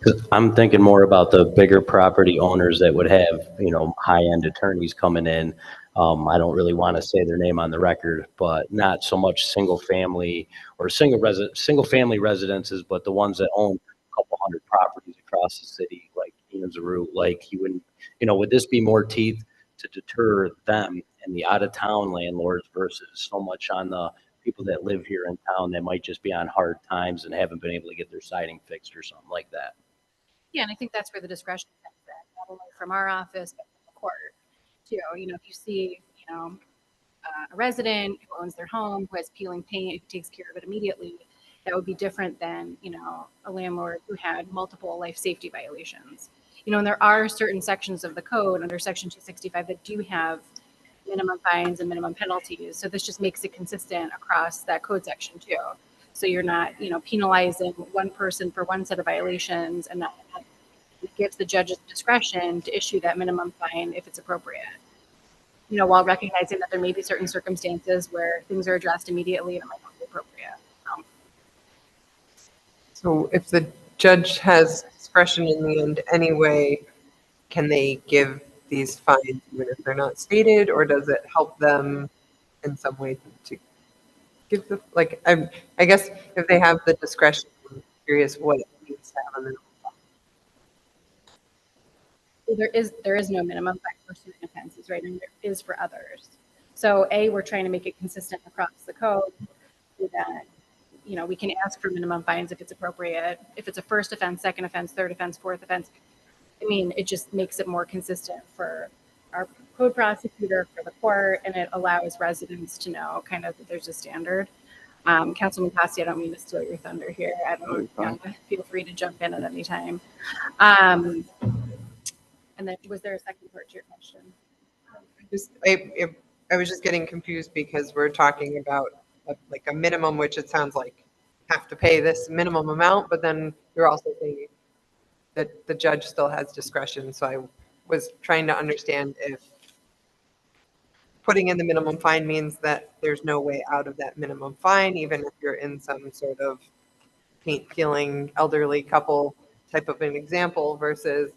'Cause I'm thinking more about the bigger property owners that would have, you know, high-end attorneys coming in. I don't really want to say their name on the record, but not so much single family or single family residences, but the ones that own a couple hundred properties across the city, like Zaru, like he wouldn't, you know, would this be more teeth to deter them and the out-of-town landlords versus so much on the people that live here in town that might just be on hard times and haven't been able to get their siding fixed or something like that? Yeah, and I think that's where the discretion comes in, not only from our office, but from the court too. You know, if you see, you know, a resident who owns their home, who has peeling paint, who takes care of it immediately, that would be different than, you know, a landlord who had multiple life safety violations. You know, and there are certain sections of the code under section 265 that do have minimum fines and minimum penalties. So this just makes it consistent across that code section too. So you're not, you know, penalizing one person for one set of violations, and that it gives the judge's discretion to issue that minimum fine if it's appropriate. You know, while recognizing that there may be certain circumstances where things are addressed immediately and it might not be appropriate. So if the judge has discretion in the end anyway, can they give these fines even if they're not stated, or does it help them in some way to give the, like, I guess if they have the discretion, I'm curious what it means to have a minimum fine. Well, there is no minimum fine for certain offenses, right? And there is for others. So we're trying to make it consistent across the code so that, you know, we can ask for minimum fines if it's appropriate. If it's a first offense, second offense, third offense, fourth offense, I mean, it just makes it more consistent for our code prosecutor, for the court, and it allows residents to know kind of that there's a standard. Councilman Costi, I don't mean to steal your thunder here. I don't know, feel free to jump in at any time. And then was there a second part to your question? Just I was just getting confused because we're talking about like a minimum, which it sounds like have to pay this minimum amount, but then you're also saying that the judge still has discretion. So I was trying to understand if putting in the minimum fine means that there's no way out of that minimum fine, even if you're in some sort of paint peeling elderly couple type of an example versus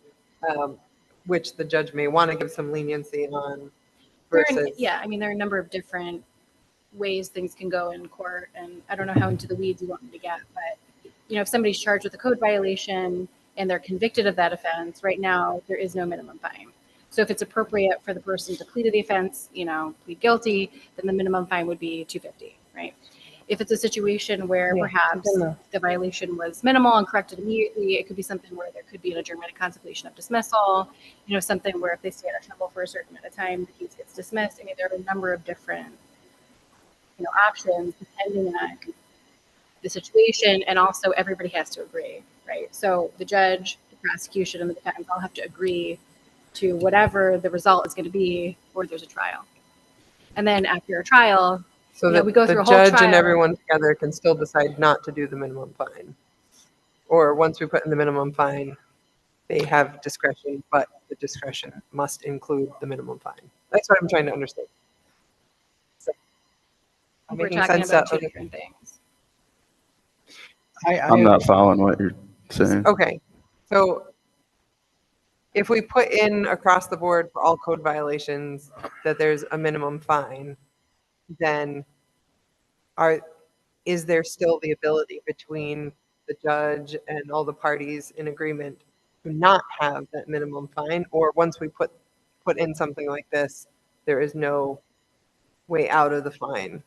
which the judge may want to give some leniency on versus. Yeah, I mean, there are a number of different ways things can go in court, and I don't know how into the weeds you want me to get, but if somebody's charged with a code violation and they're convicted of that offense, right now there is no minimum fine. So if it's appropriate for the person to plead to the offense, plead guilty, then the minimum fine would be $250, right? If it's a situation where perhaps the violation was minimal and corrected immediately, it could be something where there could be an adjournment of contemplation of dismissal, something where if they stay out of trouble for a certain amount of time, the case gets dismissed. I mean, there are a number of different options depending on the situation, and also everybody has to agree, right? So the judge, the prosecution, and the defense all have to agree to whatever the result is going to be, or there's a trial. And then after a trial, So that we go the through a whole judge trial. and everyone together can still decide not to do the minimum fine. Or once we put in the minimum fine, they have discretion, but the discretion must include the minimum fine. That's what I'm trying to understand. So, We're making talking sense about that- two different things. I'm not following what you're saying. Okay, so if we put in across the board for all code violations that there's a minimum fine, then is there still the ability between the judge and all the parties in agreement to not have that minimum fine? Or once we put in something like this, there is no way out of the fine?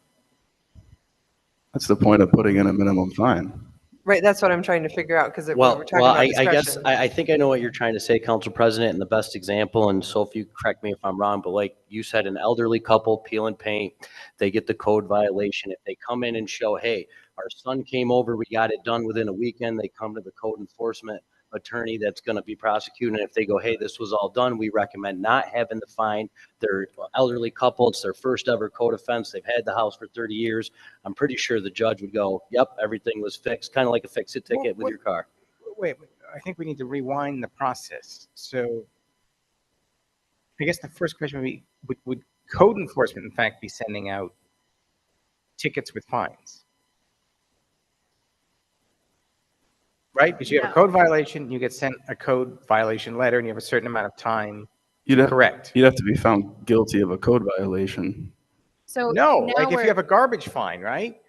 That's the point of putting in a minimum fine. Right, that's what I'm trying to figure out, because we're talking Well, about I guess, discretion. I think I know what you're trying to say, Council President, and the best example, and so if you correct me if I'm wrong, but like you said, an elderly couple peeling paint, they get the code violation. If they come in and show, hey, our son came over, we got it done within a weekend, they come to the code enforcement attorney that's going to be prosecuting. If they go, hey, this was all done, we recommend not having the fine. They're elderly couple, it's their first ever code offense. They've had the house for 30 years. I'm pretty sure the judge would go, yep, everything was fixed, kind of like a fix-it ticket with your car. Wait, I think we need to rewind the process. So I guess the first question would be, would code enforcement, in fact, be sending out tickets with fines? Right? Because you have a code violation, you get sent a code violation letter, and you have a certain amount of time. Correct. You'd have to be found guilty of a code violation. So No, now like if we're- you have a garbage fine, right?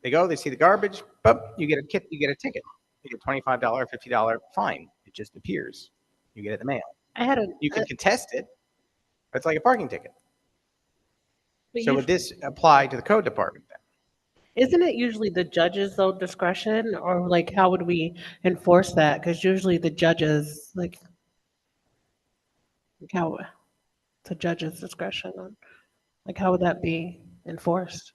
They go, they see the garbage, but you get a ticket. You get a $25, $50 fine. It just appears. You get it in the mail. You can contest it. But it's like a parking ticket. So would this apply to the code department then? Isn't it usually the judge's though discretion, or like how would we enforce that? Because usually the judges how it's a judge's discretion on how would that be enforced?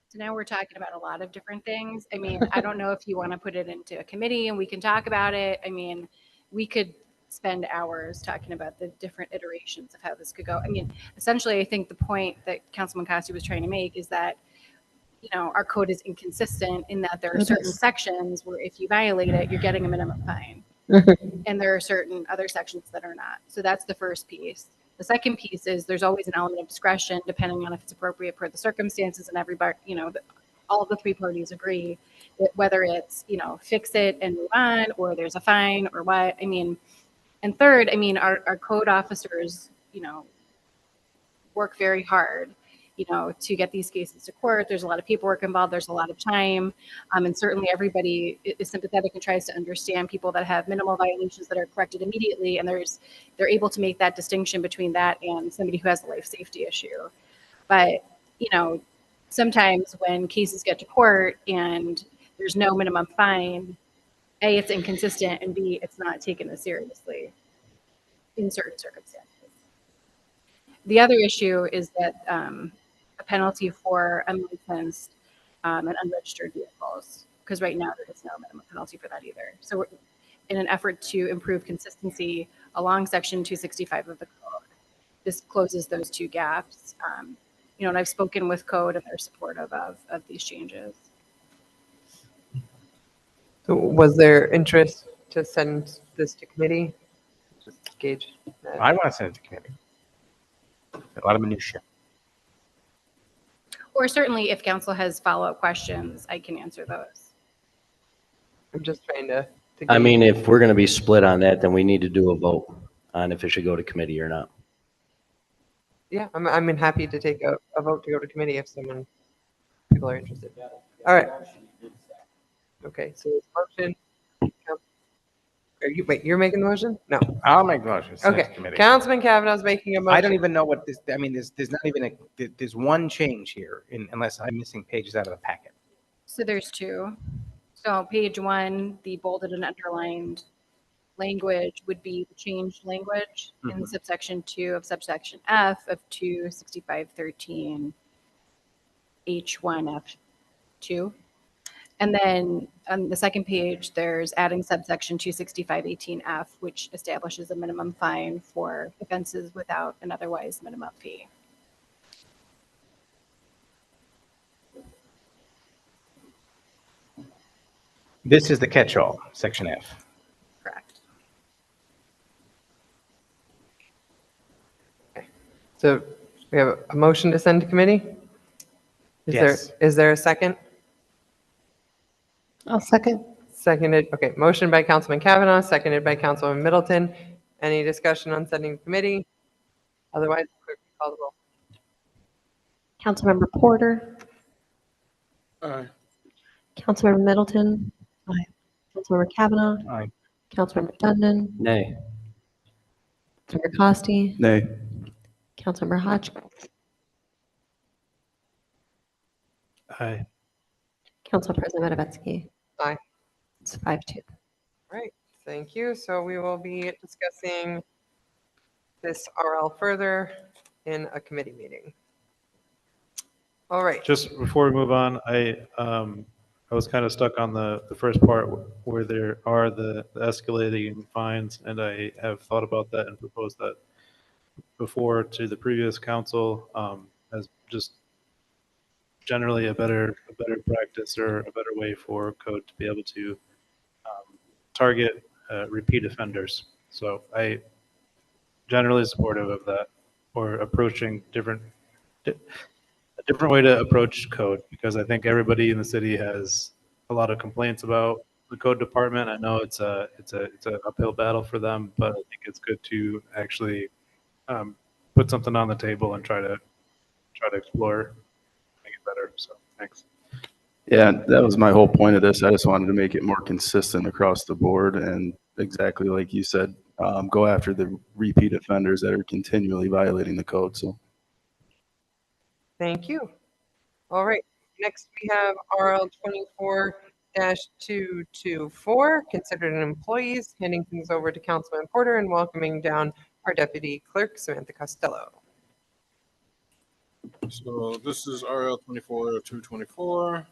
So now we're talking about a lot of different things. I mean, I don't know if you want to put it into a committee and we can talk about it. I mean, we could spend hours talking about the different iterations of how this could go. I mean, essentially, I think the point that Councilman Costi was trying to make is that, our code is inconsistent in that there are certain sections where if you violate it, you're getting a minimum fine. And there are certain other sections that are not. So that's the first piece. The second piece is there's always an element of discretion depending on if it's appropriate per the circumstances, and everybody, all of the three parties agree that whether it's, fix it and move on, or there's a fine or what. I mean, and third, I mean, our code officers, work very hard, to get these cases to court. There's a lot of paperwork involved. There's a lot of time. And certainly everybody is sympathetic and tries to understand people that have minimal violations that are corrected immediately. And they're able to make that distinction between that and somebody who has a life safety issue. But, sometimes when cases get to court and there's no minimum fine, A, it's inconsistent, and B, it's not taken as seriously in certain circumstances. The other issue is that a penalty for unlicensed and unregistered vehicles, because right now there is no minimum penalty for that either. So we're in an effort to improve consistency along Section 265 of the code, this closes those two gaps. And I've spoken with Code and they're supportive of these changes. So was there interest to send this to committee? Just gauge that. I want to send it to committee. A lot of minutia. Or certainly if council has follow-up questions, I can answer those. I'm just trying to I gauge. mean, if we're going to be split on that, then we need to do a vote on if it should go to committee or not. Yeah, I'm happy to take a vote to go to committee if people are interested. All right. Okay, so it's motion. You're making the motion? No. I'll make the motion. Send it to Okay, committee. Councilman Kavanaugh's making a motion. I don't even know what this, I mean, there's not even there's one change here unless I'm missing pages out of the packet. So there's two. So page 1, the bolded and underlined language would be the changed language in subsection 2 of subsection F of 26513 H1 F2. And then on the second page, there's adding subsection 26518F, which establishes a minimum fine for offenses without an otherwise minimum fee. This is the catch-all, section F. Correct. So we have a motion to send to committee? Yes. Is there a second? I'll second. Seconded. Okay, motion by Councilman Kavanaugh, seconded by Councilman Middleton. Any discussion on sending to committee? Otherwise, clerk, call the roll. Councilmember Porter, Aye. Councilmember Middleton. Aye. Councilmember Kavanaugh. Aye. Councilmember Dundon. Nay. Councilmember Costi. Nay. Councilmember Hotchkiss. Aye. Council President Matavetsky. Aye. It's 5-2. All right, thank you. So we will be discussing this RL further in a committee meeting. All right. Just before we move on, I was kind of stuck on the first part where there are the escalating fines, and I have thought about that and proposed that before to the previous council as just generally a better practice or a better way for code to be able to target repeat offenders. So I generally supportive of that, or approaching a different way to approach code, because I think everybody in the city has a lot of complaints about the code department. I know it's an uphill battle for them, but I think it's good to actually put something on the table and try to explore, make it better. So thanks. Yeah, that was my whole point of this. I just wanted to make it more consistent across the board, and exactly like you said, go after the repeat offenders that are continually violating the code. So. Thank you. All right, next we have RL 24-224, considered an employees, handing things over to Councilman Porter and welcoming down our Deputy Clerk, Samantha Costello. So this is RL 24-224,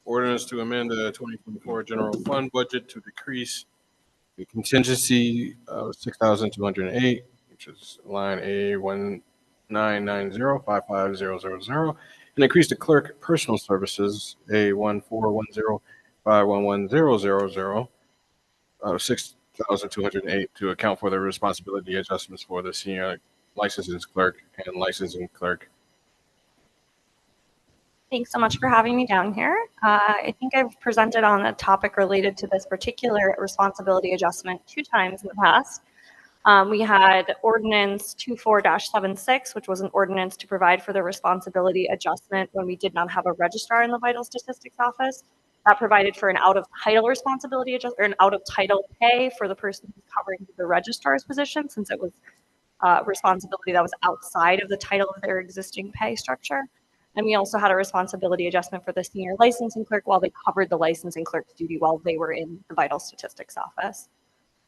ordinance to amend the 2024 general fund budget to decrease the contingency of 6,208, which is line A1990550000, and increase the clerk personal services A141051100 of 6,208 to account for the responsibility adjustments for the senior licensing clerk and licensing clerk. Thanks so much for having me down here. I think I've presented on a topic related to this particular responsibility adjustment 2 times in the past. We had ordinance 24-76, which was an ordinance to provide for the responsibility adjustment when we did not have a registrar in the vital statistics office. That provided for an out-of-title responsibility adjustment, or an out-of-title pay for the person who's covering the registrar's position, since it was responsibility that was outside of the title of their existing pay structure. And we also had a responsibility adjustment for the senior licensing clerk while they covered the licensing clerk's duty while they were in the vital statistics office.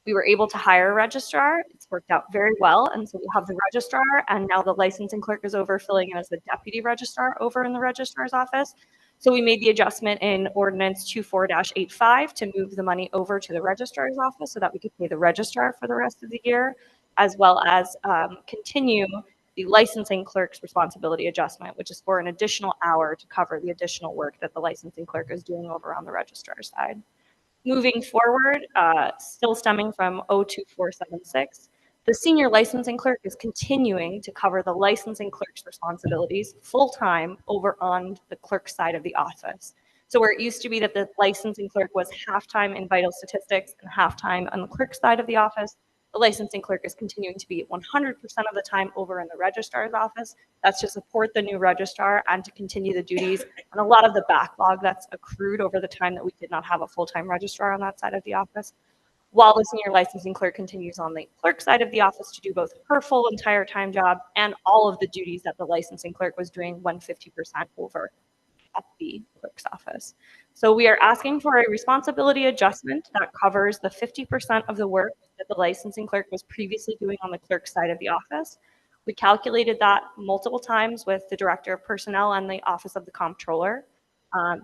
We were able to hire a registrar. It's worked out very well. And so we have the registrar, and now the licensing clerk is over filling in as the deputy registrar over in the registrar's office. So we made the adjustment in ordinance 24-85 to move the money over to the registrar's office so that we could pay the registrar for the rest of the year, as well as continue the licensing clerk's responsibility adjustment, which is for an additional hour to cover the additional work that the licensing clerk is doing over on the registrar side. Moving forward, still stemming from 02476, the senior licensing clerk is continuing to cover the licensing clerk's responsibilities full-time over on the clerk side of the office. So where it used to be that the licensing clerk was half-time in vital statistics and half-time on the clerk side of the office, the licensing clerk is continuing to be 100% of the time over in the registrar's office. That's to support the new registrar and to continue the duties and a lot of the backlog that's accrued over the time that we did not have a full-time registrar on that side of the office, while the senior licensing clerk continues on the clerk side of the office to do both her full entire time job and all of the duties that the licensing clerk was doing when 50% over at the clerk's office. So we are asking for a responsibility adjustment that covers the 50% of the work that the licensing clerk was previously doing on the clerk side of the office. We calculated that multiple times with the director of personnel and the office of the comptroller.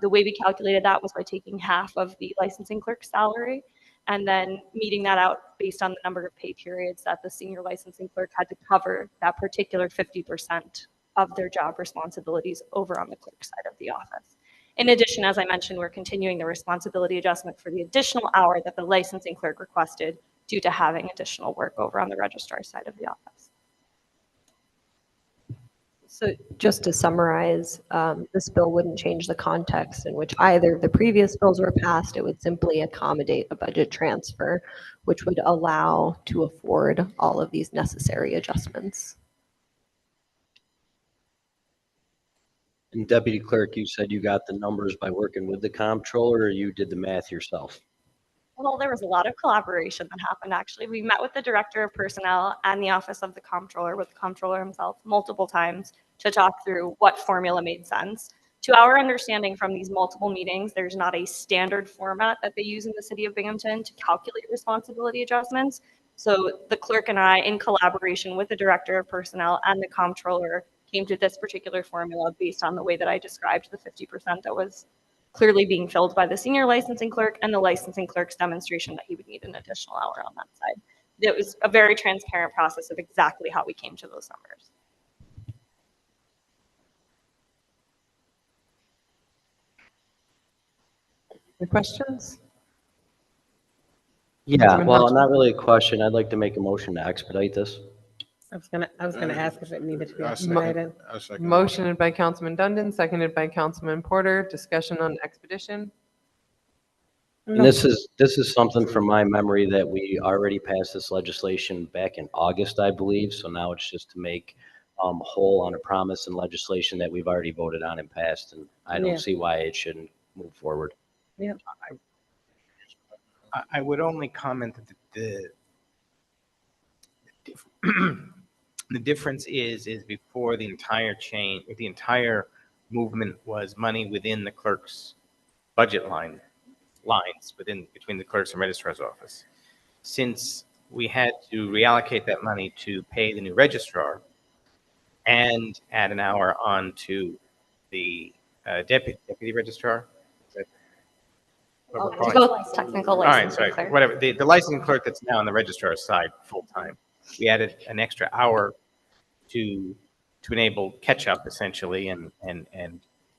The way we calculated that was by taking half of the licensing clerk's salary and then meeting that out based on the number of pay periods that the senior licensing clerk had to cover that particular 50% of their job responsibilities over on the clerk side of the office. In addition, as I mentioned, we're continuing the responsibility adjustment for the additional hour that the licensing clerk requested due to having additional work over on the registrar side of the office. So just to summarize, this bill wouldn't change the context in which either of the previous bills were passed. It would simply accommodate a budget transfer, which would allow to afford all of these necessary adjustments. And Deputy Clerk, you said you got the numbers by working with the comptroller, or you did the math yourself? Well, there was a lot of collaboration that happened, actually. We met with the director of personnel and the office of the comptroller, with the comptroller himself, multiple times to talk through what formula made sense. To our understanding from these multiple meetings, there's not a standard format that they use in the city of Binghamton to calculate responsibility adjustments. So the clerk and I, in collaboration with the director of personnel and the comptroller, came to this particular formula based on the way that I described the 50% that was clearly being filled by the senior licensing clerk and the licensing clerk's demonstration that he would need an additional hour on that side. It was a very transparent process of exactly how we came to those numbers. Any questions? Yeah, Councilman well, Hodgson? not really a question. I'd like to make a motion to expedite this. I was gonna ask if it needed to be I second- expedited. I second the Motioned by Councilman Dundon, seconded by Councilman Porter. Discussion on expedition. And this is something from my memory that we already passed this legislation back in August, I believe. So now it's just to make whole on a promise and legislation that we've already voted on and passed. And I don't Yeah. see why it shouldn't move forward. Yeah. I would only comment that the difference is before the entire change, the entire movement was money within the clerk's budget lines between the clerk's and registrar's office. Since we had to reallocate that money to pay the new registrar and add an hour on to the deputy registrar. Is that what we're calling it? Both technical All right, licensing sorry, clerk. whatever. The licensing clerk that's now on the registrar's side full-time, we added an extra hour to enable catch-up essentially and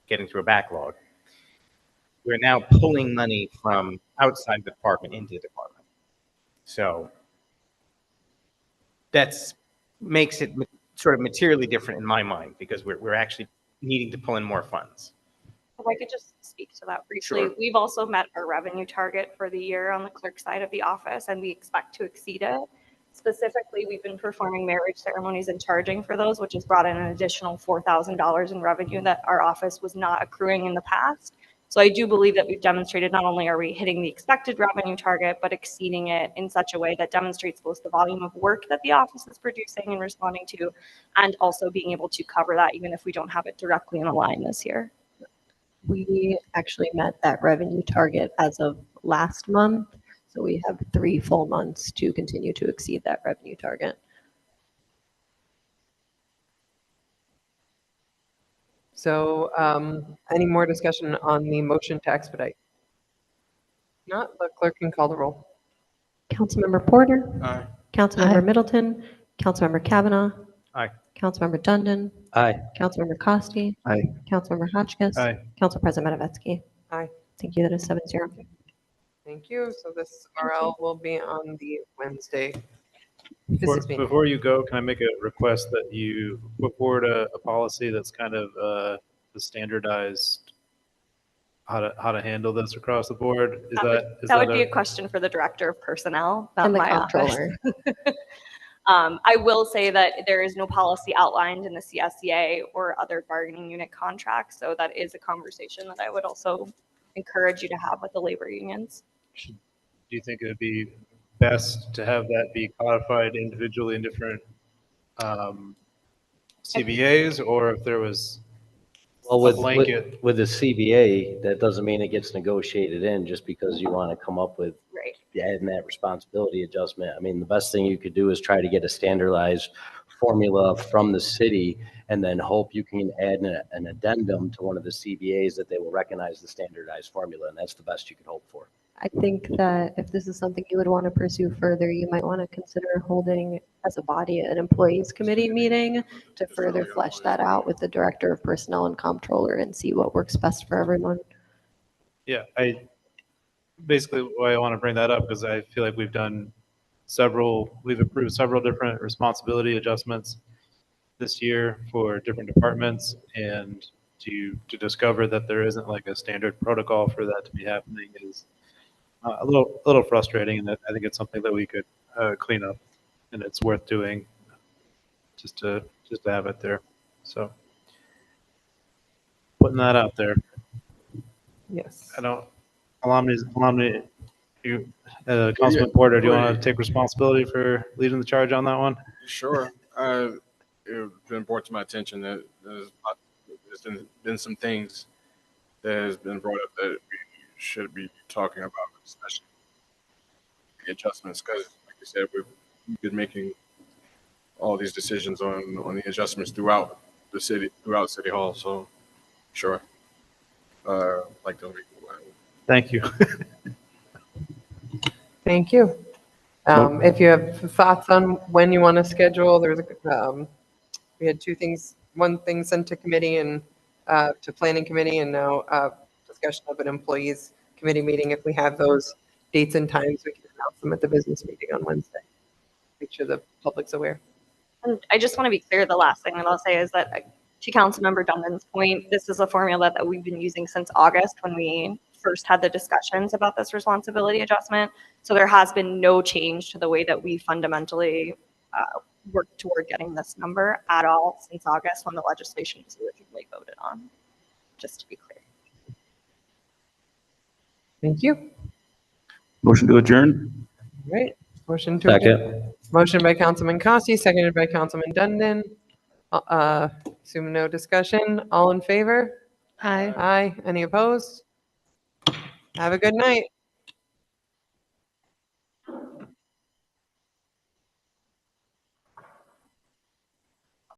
getting through a backlog. We're now pulling money from outside the department into the department. So that's makes it sort of materially different in my mind because we're actually needing to pull in more funds. If I could just speak to that briefly. Sure. We've also met our revenue target for the year on the clerk side of the office, and we expect to exceed it. Specifically, we've been performing marriage ceremonies and charging for those, which has brought in an additional $4,000 in revenue that our office was not accruing in the past. So I do believe that we've demonstrated not only are we hitting the expected revenue target, but exceeding it in such a way that demonstrates both the volume of work that the office is producing and responding to, and also being able to cover that even if we don't have it directly in a line this year. We actually met that revenue target as of last month. So we have 3 full months to continue to exceed that revenue target. So any more discussion on the motion to expedite? Not, the clerk can call the roll. Councilmember Porter? Aye. Councilmember Middleton? Councilmember Kavanaugh? Aye. Councilmember Dundon, Aye. Councilmember Costi, Aye. Councilmember Hotchkiss. Aye. Council President Matavetsky. Aye. Thank you. That is 7-0. Thank you. So this RL will be on the Wednesday. Before, business meeting. before you go, can I make a request that you put forward a policy that's kind of the standardized how to handle this across the board? Is That would be a question for the director of personnel, not And the my comptroller. office. I will say that there is no policy outlined in the CSEA or other bargaining unit contracts, so that is a conversation that I would also encourage you to have with the labor unions. Do you think it would be best to have that be codified individually in different CBAs, or if there was Well, a blanket? with the CBA, that doesn't mean it gets negotiated in just because you want to come up with Right. adding that responsibility adjustment. I mean, the best thing you could do is try to get a standardized formula from the city and then hope you can add an addendum to one of the CBAs that they will recognize the standardized formula, and that's the best you could hope for. I think that if this is something you would want to pursue further, you might want to consider holding as a body an employees committee meeting to further flesh that out with the director of personnel and comptroller and see what works best for everyone. Yeah, basically why I want to bring that up because I feel like we've approved several different responsibility adjustments this year for different departments, and to discover that there isn't like a standard protocol for that to be happening is a little frustrating, and I think it's something that we could clean up, and it's worth doing just to have it there. So putting that out there. Yes. I don't. Alumni, you, Councilman Porter, do you want to take responsibility for leading the charge on that one? Sure. It's been brought to my attention that there's been some things that has been brought up that we should be talking about, especially the adjustments, because like you said, we've been making all these decisions on the adjustments throughout City Hall. So sure. Like to Thank you. Thank you. If you have thoughts on when you want to schedule, we had two things, one thing sent to committee and to planning committee, and now discussion of an employees committee meeting. If we have those dates and times, we can announce them at the business meeting on Wednesday. Make sure the public's aware. And I just want to be clear, the last thing that I'll say is that to Councilmember Dundon's point, this is a formula that we've been using since August when we first had the discussions about this responsibility adjustment. So there has been no change to the way that we fundamentally work toward getting this number at all since August when the legislation was originally voted on, just to be clear. Thank you. Motion to adjourn. Right. Motion to adjourn. Motion by Councilman Costi, seconded by Councilman Dundon. Assume no discussion. All in favor? Aye. Aye. Any opposed? Have a good night.